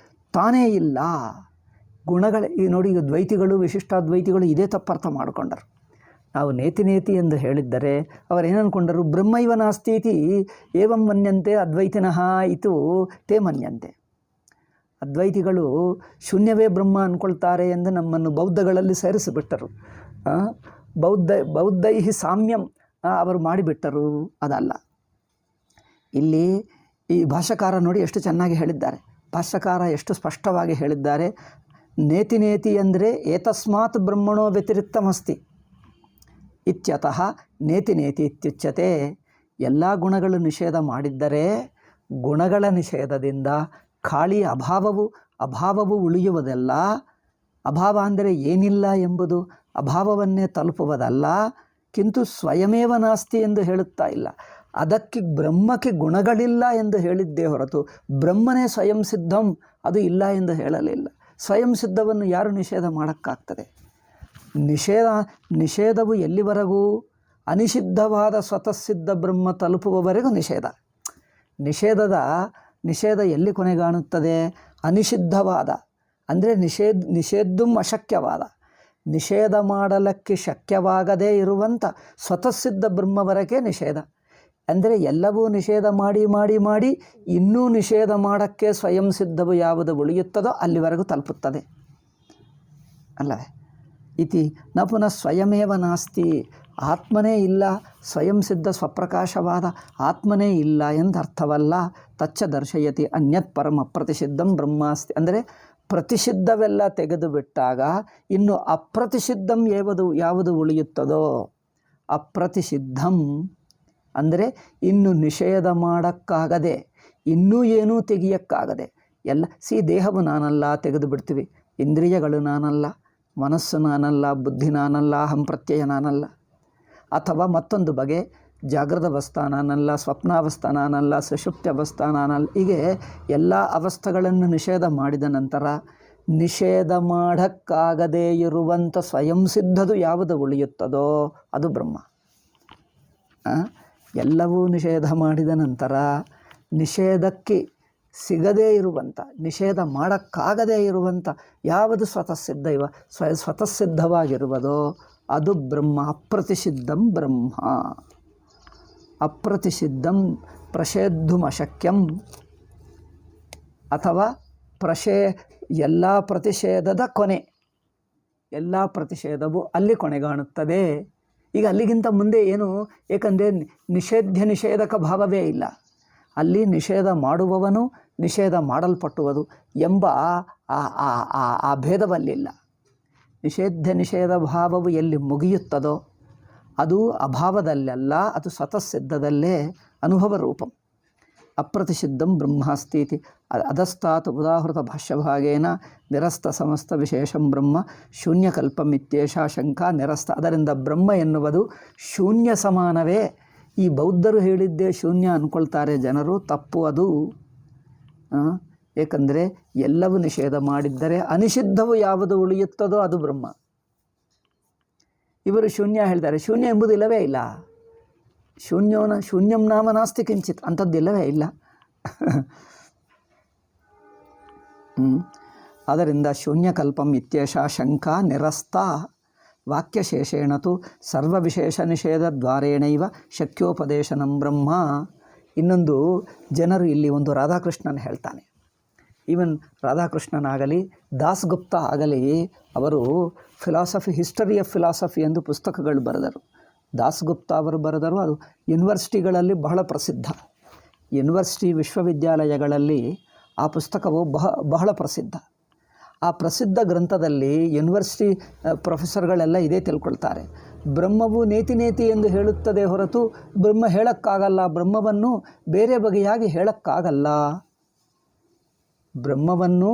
ತಾನೇ ಇಲ್ಲ. ಈಗ ನೋಡಿ, ಈಗ ದ್ವೈತಿಗಳು ವಿಶಿಷ್ಟಾದ್ವೈತಿಗಳು ಇದೇ ತಪ್ಪರ್ಥ ಮಾಡಿಕೊಂಡರು. ನಾವು ನೇತಿ ನೇತಿ ಎಂದು ಹೇಳಿದ್ದರೆ ಅವರೇನು ಅಂದ್ಕೊಂಡರು, ಬ್ರಹ್ಮೈವ ನಾಸ್ತಿ ಇತಿ ಏವಂ ಮನ್ಯಂತೆ ಅದ್ವೈತಿನಃ ಇದು ತೇ ಮನ್ಯಂತೆ. ಅದ್ವೈತಿಗಳು ಶೂನ್ಯವೇ ಬ್ರಹ್ಮ ಅಂದ್ಕೊಳ್ತಾರೆ ಎಂದು ನಮ್ಮನ್ನು ಬೌದ್ಧಗಳಲ್ಲಿ ಸೇರಿಸಿಬಿಟ್ಟರು. ಬೌದ್ಧೈ ಸಾಮ್ಯಂ ಅವರು ಮಾಡಿಬಿಟ್ಟರು. ಅದಲ್ಲ, ಇಲ್ಲಿ ಈ ಭಾಷ್ಯಕಾರ ನೋಡಿ ಎಷ್ಟು ಚೆನ್ನಾಗಿ ಹೇಳಿದ್ದಾರೆ. ಭಾಷ್ಯಕಾರ ಎಷ್ಟು ಸ್ಪಷ್ಟವಾಗಿ ಹೇಳಿದ್ದಾರೆ. ನೇತಿ ನೇತಿ ಅಂದರೆ ಏತಸ್ಮಾತ್ ಬ್ರಹ್ಮಣೋ ವ್ಯತಿರಿಕ್ತಮಸ್ತಿ ಇತ್ಯತಃ ನೇತಿ ನೇತಿ ಇತ್ಯುಚ್ಯತೆ. ಎಲ್ಲ ಗುಣಗಳು ನಿಷೇಧ ಮಾಡಿದ್ದರೆ ಗುಣಗಳ ನಿಷೇಧದಿಂದ ಖಾಳಿ ಅಭಾವವು ಉಳಿಯುವುದಲ್ಲ. ಅಭಾವ ಅಂದರೆ ಏನಿಲ್ಲ ಎಂಬುದು ಅಭಾವವನ್ನೇ ತಲುಪುವುದಲ್ಲ. ಕಿಂತು ಸ್ವಯಮೇವ ನಾಸ್ತಿ ಎಂದು ಹೇಳುತ್ತಾ ಇಲ್ಲ. ಅದಕ್ಕೆ ಬ್ರಹ್ಮಕ್ಕೆ ಗುಣಗಳಿಲ್ಲ ಎಂದು ಹೇಳಿದ್ದೇ ಹೊರತು ಬ್ರಹ್ಮನೇ ಸ್ವಯಂ ಸಿದ್ಧಂ ಅದು ಇಲ್ಲ ಎಂದು ಹೇಳಲಿಲ್ಲ. ಸ್ವಯಂ ಸಿದ್ಧವನ್ನು ಯಾರು ನಿಷೇಧ ಮಾಡೋಕ್ಕಾಗ್ತದೆ? ನಿಷೇಧವು ಎಲ್ಲಿವರೆಗೂ? ಅನಿಷಿದ್ಧವಾದ ಸ್ವತಃಸಿದ್ಧ ಬ್ರಹ್ಮ ತಲುಪುವವರೆಗೂ ನಿಷೇಧ. ನಿಷೇಧ ಎಲ್ಲಿ ಕೊನೆಗಾಣುತ್ತದೆ? ಅನಿಷಿದ್ಧವಾದ ಅಂದರೆ ನಿಷೇಧಂ ಅಶಕ್ಯವಾದ, ನಿಷೇಧ ಮಾಡಲಿಕ್ಕೆ ಶಕ್ಯವಾಗದೇ ಇರುವಂಥ ಸ್ವತಃಸಿದ್ಧ ಬ್ರಹ್ಮವರೆಗೆ ನಿಷೇಧ. ಅಂದರೆ ಎಲ್ಲವೂ ನಿಷೇಧ ಮಾಡಿ ಮಾಡಿ ಮಾಡಿ ಇನ್ನೂ ನಿಷೇಧ ಮಾಡೋಕ್ಕೆ ಸ್ವಯಂ ಸಿದ್ಧವು ಯಾವುದು ಉಳಿಯುತ್ತದೋ ಅಲ್ಲಿವರೆಗೂ ತಲುಪುತ್ತದೆ ಅಲ್ಲವೇ? ಇತಿ ನ ಪುನಃ ಸ್ವಯಮೇವ ನಾಸ್ತಿ. ಆತ್ಮನೇ ಇಲ್ಲ, ಸ್ವಯಂ ಸಿದ್ಧ ಸ್ವಪ್ರಕಾಶವಾದ ಆತ್ಮನೇ ಇಲ್ಲ ಎಂದರ್ಥವಲ್ಲ. ತಚ್ಚ ದರ್ಶಯತಿ ಅನ್ಯತ್ ಪರಮ ಅಪ್ರತಿಷಿದ್ಧಂ ಬ್ರಹ್ಮಾಸ್ತಿ. ಅಂದರೆ ಪ್ರತಿಷಿದ್ಧವೆಲ್ಲ ತೆಗೆದು ಬಿಟ್ಟಾಗ ಇನ್ನು ಅಪ್ರತಿಷಿದ್ಧಂ ಯಾವುದು ಉಳಿಯುತ್ತದೋ? ಅಪ್ರತಿಷಿದ್ಧಂ ಅಂದರೆ ಇನ್ನು ನಿಷೇಧ ಮಾಡೋಕ್ಕಾಗದೆ, ಇನ್ನೂ ಏನೂ ತೆಗಿಯೋಕ್ಕಾಗದೆ ಎಲ್ಲ. ದೇಹವು ನಾನಲ್ಲ ತೆಗೆದು ಬಿಡ್ತೀವಿ, ಇಂದ್ರಿಯಗಳು ನಾನಲ್ಲ, ಮನಸ್ಸು ನಾನಲ್ಲ, ಬುದ್ಧಿ ನಾನಲ್ಲ, ಅಹಂ ಪ್ರತ್ಯಯ ನಾನಲ್ಲ. ಅಥವಾ ಮತ್ತೊಂದು ಬಗೆ ಜಾಗೃತ ಅವಸ್ಥಾ ನಾನಲ್ಲ, ಸ್ವಪ್ನಾವಸ್ಥಾ ನಾನಲ್ಲ, ಸುಷುಪ್ತಿ ಅವಸ್ಥಾ ನಾನಲ್ಲ. ಹೀಗೆ ಎಲ್ಲ ಅವಸ್ಥೆಗಳನ್ನು ನಿಷೇಧ ಮಾಡಿದ ನಂತರ ನಿಷೇಧ ಮಾಡೋಕ್ಕಾಗದೇ ಇರುವಂಥ ಸ್ವಯಂ ಸಿದ್ಧದು ಯಾವುದು ಉಳಿಯುತ್ತದೋ ಅದು ಬ್ರಹ್ಮ. ಎಲ್ಲವೂ ನಿಷೇಧ ಮಾಡಿದ ನಂತರ ನಿಷೇಧಕ್ಕೆ ಸಿಗದೇ ಇರುವಂಥ, ನಿಷೇಧ ಮಾಡೋಕ್ಕಾಗದೇ ಇರುವಂಥ ಯಾವುದು ಸ್ವತಃಸಿದ್ಧವಾಗಿರುವುದೋ ಅದು ಬ್ರಹ್ಮ. ಅಪ್ರತಿಷಿದ್ಧಂ ಬ್ರಹ್ಮ. ಅಪ್ರತಿಷಿದ್ಧಂ ಪ್ರಷೇದ್ಧುಮಶಕ್ಯಂ. ಅಥವಾ ಎಲ್ಲ ಪ್ರತಿಷೇಧದ ಕೊನೆ, ಎಲ್ಲ ಪ್ರತಿಷೇಧವು ಅಲ್ಲಿ ಕೊನೆಗಾಣುತ್ತದೆ. ಈಗ ಅಲ್ಲಿಗಿಂತ ಮುಂದೆ ಏನು? ಏಕೆಂದರೆ ನಿಷೇಧಕ ಭಾವವೇ ಇಲ್ಲ. ಅಲ್ಲಿ ನಿಷೇಧ ಮಾಡುವವನು ನಿಷೇಧ ಮಾಡಲ್ಪಟ್ಟುವುದು ಎಂಬ ಆ ಭೇದವಲ್ಲಿಲ್ಲ. ನಿಷೇಧ ಭಾವವು ಎಲ್ಲಿ ಮುಗಿಯುತ್ತದೋ ಅದು ಅಭಾವದಲ್ಲೆಲ್ಲ, ಅದು ಸ್ವತಃಸಿದ್ಧದಲ್ಲೇ ಅನುಭವ ರೂಪಂ. ಅಪ್ರತಿಷಿದ್ಧಂ ಬ್ರಹ್ಮಾಸ್ತೀತಿ ಅಧಸ್ತಾತ್ ಉದಾಹೃತ ಭಾಷ್ಯಭಾಗೇನ ನಿರಸ್ತ ಸಮಸ್ತ ವಿಶೇಷಂ ಬ್ರಹ್ಮ ಶೂನ್ಯಕಲ್ಪಮಿತ್ಯೇಷ ಶಂಕಾ ನಿರಸ್ತ. ಅದರಿಂದ ಬ್ರಹ್ಮ ಎನ್ನುವುದು ಶೂನ್ಯ ಸಮಾನವೇ. ಈ ಬೌದ್ಧರು ಹೇಳಿದ್ದೇ ಶೂನ್ಯ ಅಂದ್ಕೊಳ್ತಾರೆ ಜನರು, ತಪ್ಪು ಅದು. ಏಕೆಂದರೆ ಎಲ್ಲವೂ ನಿಷೇಧ ಮಾಡಿದ್ದರೆ ಅನಿಷಿದ್ಧವು ಯಾವುದು ಉಳಿಯುತ್ತದೋ ಅದು ಬ್ರಹ್ಮ. ಇವರು ಶೂನ್ಯ ಹೇಳ್ತಾರೆ, ಶೂನ್ಯ ಎಂಬುದು ಇಲ್ಲವೇ ಇಲ್ಲ. ಶೂನ್ಯಂ ನಾಮ ನಾಸ್ತಿ ಕಿಂಚಿತ್, ಅಂಥದ್ದಿಲ್ಲವೇ ಇಲ್ಲ. ಆದ್ದರಿಂದ ಶೂನ್ಯಕಲ್ಪಂ ಇತ್ಯೇಷ ಶಂಕಾ ನಿರಸ್ತ ವಾಕ್ಯಶೇಷೇಣ ತು ಸರ್ವವಿಶೇಷ ನಿಷೇಧದ್ವಾರೇಣೈವ ಶಕ್ಯೋಪದೇಶನಂ ಬ್ರಹ್ಮ. ಇನ್ನೊಂದು ಜನರು ಇಲ್ಲಿ ಒಂದು ರಾಧಾಕೃಷ್ಣನ್ ಹೇಳ್ತಾನೆ. ಈವನ್ ರಾಧಾಕೃಷ್ಣನಾಗಲಿ ದಾಸ್ಗುಪ್ತ ಆಗಲಿ ಅವರು ಫಿಲಾಸಫಿ, ಹಿಸ್ಟರಿ ಆಫ್ ಫಿಲಾಸಫಿ ಎಂದು ಪುಸ್ತಕಗಳು ಬರೆದರು. ದಾಸ್ಗುಪ್ತ ಅವರು ಬರೆದರು. ಅದು ಯೂನಿವರ್ಸಿಟಿಗಳಲ್ಲಿ ಬಹಳ ಪ್ರಸಿದ್ಧ. ಯೂನಿವರ್ಸಿಟಿ ವಿಶ್ವವಿದ್ಯಾಲಯಗಳಲ್ಲಿ ಆ ಪುಸ್ತಕವು ಬಹಳ ಪ್ರಸಿದ್ಧ. ಆ ಪ್ರಸಿದ್ಧ ಗ್ರಂಥದಲ್ಲಿ ಯೂನಿವರ್ಸಿಟಿ ಪ್ರೊಫೆಸರ್ಗಳೆಲ್ಲ ಇದೇ ತಿಳ್ಕೊಳ್ತಾರೆ, ಬ್ರಹ್ಮವು ನೇತಿ ಎಂದು ಹೇಳುತ್ತದೆ ಹೊರತು ಬ್ರಹ್ಮ ಹೇಳೋಕ್ಕಾಗಲ್ಲ, ಬ್ರಹ್ಮವನ್ನು ಬೇರೆ ಬಗೆಯಾಗಿ ಹೇಳೋಕ್ಕಾಗಲ್ಲ. ಬ್ರಹ್ಮವನ್ನು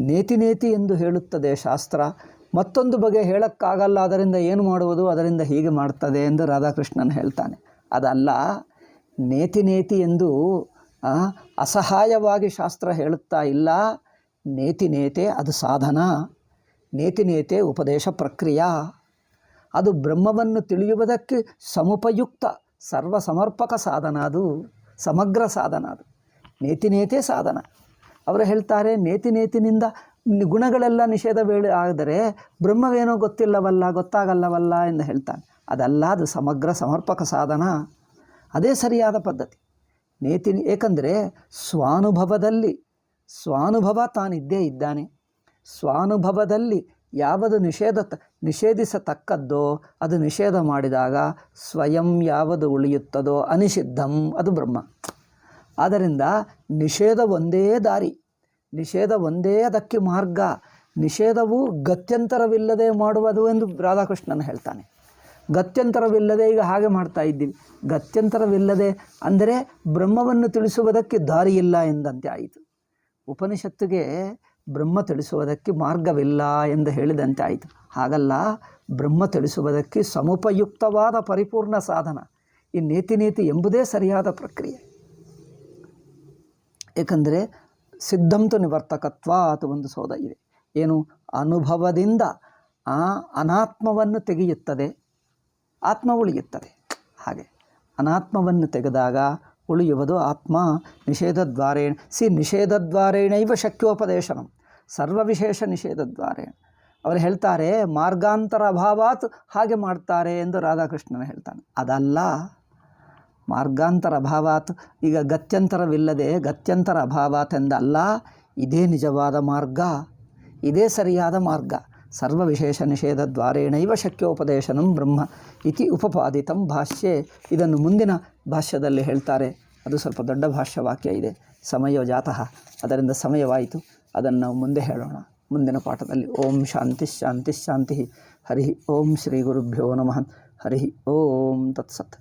ನೇತಿ ಎಂದು ಹೇಳುತ್ತದೆ ಶಾಸ್ತ್ರ, ಮತ್ತೊಂದು ಬಗೆ ಹೇಳೋಕ್ಕಾಗಲ್ಲ, ಅದರಿಂದ ಏನು ಮಾಡುವುದು, ಅದರಿಂದ ಹೀಗೆ ಮಾಡ್ತದೆ ಎಂದು ರಾಧಾಕೃಷ್ಣನ್ ಹೇಳ್ತಾನೆ. ಅದಲ್ಲ, ನೇತಿ ಎಂದು ಅಸಹಾಯವಾಗಿ ಶಾಸ್ತ್ರ ಹೇಳುತ್ತಾ ಇಲ್ಲ. ನೇತೆ ಅದು ಸಾಧನ, ನೇತೆ ಉಪದೇಶ ಪ್ರಕ್ರಿಯೆ. ಅದು ಬ್ರಹ್ಮವನ್ನು ತಿಳಿಯುವುದಕ್ಕೆ ಸಮುಪಯುಕ್ತ ಸರ್ವ ಸಮರ್ಪಕ ಸಾಧನ, ಅದು ಸಮಗ್ರ ಸಾಧನ. ಅದು ನೇತೆ ಸಾಧನ. ಅವರು ಹೇಳ್ತಾರೆ, ನೇತಿನಿಂದ ಗುಣಗಳೆಲ್ಲ ನಿಷೇಧ ಆದರೆ ಬ್ರಹ್ಮವೇನೋ ಗೊತ್ತಾಗಲ್ಲವಲ್ಲ ಎಂದು ಹೇಳ್ತಾನೆ. ಅದಲ್ಲ, ಅದು ಸಮಗ್ರ ಸಮರ್ಪಕ ಸಾಧನ. ಅದೇ ಸರಿಯಾದ ಪದ್ಧತಿ. ಏಕೆಂದರೆ ಸ್ವಾನುಭವ ತಾನಿದ್ದೇ ಇದ್ದಾನೆ. ಸ್ವಾನುಭವದಲ್ಲಿ ಯಾವುದು ನಿಷೇಧಿಸತಕ್ಕದ್ದೋ ಅದು ನಿಷೇಧ ಮಾಡಿದಾಗ ಸ್ವಯಂ ಯಾವುದು ಉಳಿಯುತ್ತದೋ ಅನಿಷಿದ್ಧಂ, ಅದು ಬ್ರಹ್ಮ. ಆದ್ದರಿಂದ ನಿಷೇಧ ಒಂದೇ ದಾರಿ, ನಿಷೇಧ ಒಂದೇ ಅದಕ್ಕೆ ಮಾರ್ಗ. ನಿಷೇಧವು ಗತ್ಯಂತರವಿಲ್ಲದೆ ಮಾಡುವುದು ಎಂದು ರಾಧಾಕೃಷ್ಣನ್ ಹೇಳ್ತಾನೆ. ಗತ್ಯಂತರವಿಲ್ಲದೆ ಈಗ ಹಾಗೆ ಮಾಡ್ತಾ ಇದ್ದೀವಿ. ಗತ್ಯಂತರವಿಲ್ಲದೆ ಅಂದರೆ ಬ್ರಹ್ಮವನ್ನು ತಿಳಿಸುವುದಕ್ಕೆ ದಾರಿಯಿಲ್ಲ ಎಂದಂತೆ ಆಯಿತು. ಉಪನಿಷತ್ತಿಗೆ ಬ್ರಹ್ಮ ತಿಳಿಸುವುದಕ್ಕೆ ಮಾರ್ಗವಿಲ್ಲ ಎಂದು ಹೇಳಿದಂತೆ ಆಯಿತು. ಹಾಗಲ್ಲ, ಬ್ರಹ್ಮ ತಿಳಿಸುವುದಕ್ಕೆ ಸಮುಪಯುಕ್ತವಾದ ಪರಿಪೂರ್ಣ ಸಾಧನ ಈ ನೇತಿ ಎಂಬುದೇ ಸರಿಯಾದ ಪ್ರಕ್ರಿಯೆ. ಏಕೆಂದರೆ ಸಿದ್ಧಂತು ನಿವರ್ತಕತ್ವ ಅಥವಾ ಒಂದು ಸೋದ ಇದೆ. ಏನು? ಅನುಭವದಿಂದ ಅನಾತ್ಮವನ್ನು ತೆಗೆಯುತ್ತದೆ, ಆತ್ಮ ಉಳಿಯುತ್ತದೆ. ಹಾಗೆ ಅನಾತ್ಮವನ್ನು ತೆಗೆದಾಗ ಉಳಿಯುವುದು ಆತ್ಮ. ನಿಷೇಧದ್ವಾರೇಣೈವ ಶಕ್ಯೋಪದೇಶನಂ ಸರ್ವವಿಶೇಷ ನಿಷೇಧದ್ವಾರೇಣ. ಅವರು ಹೇಳ್ತಾರೆ ಮಾರ್ಗಾಂತರ ಅಭಾವಾತ್ ಹಾಗೆ ಮಾಡ್ತಾರೆ ಎಂದು ರಾಧಾಕೃಷ್ಣನ ಹೇಳ್ತಾನೆ. ಅದಲ್ಲ, ಮಾರ್ಗಾಂತರ ಅಭಾವಾತ್ ಈಗ ಗತ್ಯಂತರವಿಲ್ಲದೆ ಗತ್ಯಂತರ ಅಭಾವಾತ್ ಎಂದಲ್ಲ. ಇದೇ ನಿಜವಾದ ಮಾರ್ಗ, ಇದೇ ಸರಿಯಾದ ಮಾರ್ಗ. ಸರ್ವವಿಶೇಷ ನಿಷೇಧದ್ವಾರೇಣೈವ ಶಕ್ಯೋಪದೇಶನಂ ಬ್ರಹ್ಮ ಇತಿ ಉಪಪಾದಿತಂ ಭಾಷ್ಯೆ. ಇದನ್ನು ಮುಂದಿನ ಭಾಷ್ಯದಲ್ಲಿ ಹೇಳ್ತಾರೆ. ಅದು ಸ್ವಲ್ಪ ದೊಡ್ಡ ಭಾಷ್ಯವಾಕ್ಯ ಇದೆ. ಸಮಯೋ ಜಾತಃ, ಅದರಿಂದ ಸಮಯವಾಯಿತು. ಅದನ್ನು ನಾವು ಮುಂದೆ ಹೇಳೋಣ ಮುಂದಿನ ಪಾಠದಲ್ಲಿ. ಓಂ ಶಾಂತಿ ಶಾಂತಿ ಶಾಂತಿ. ಹರಿ ಓಂ ಶ್ರೀ ಗುರುಭ್ಯೋ ನಮಃ. ಹರಿ ಓಂ ತತ್ಸತ್.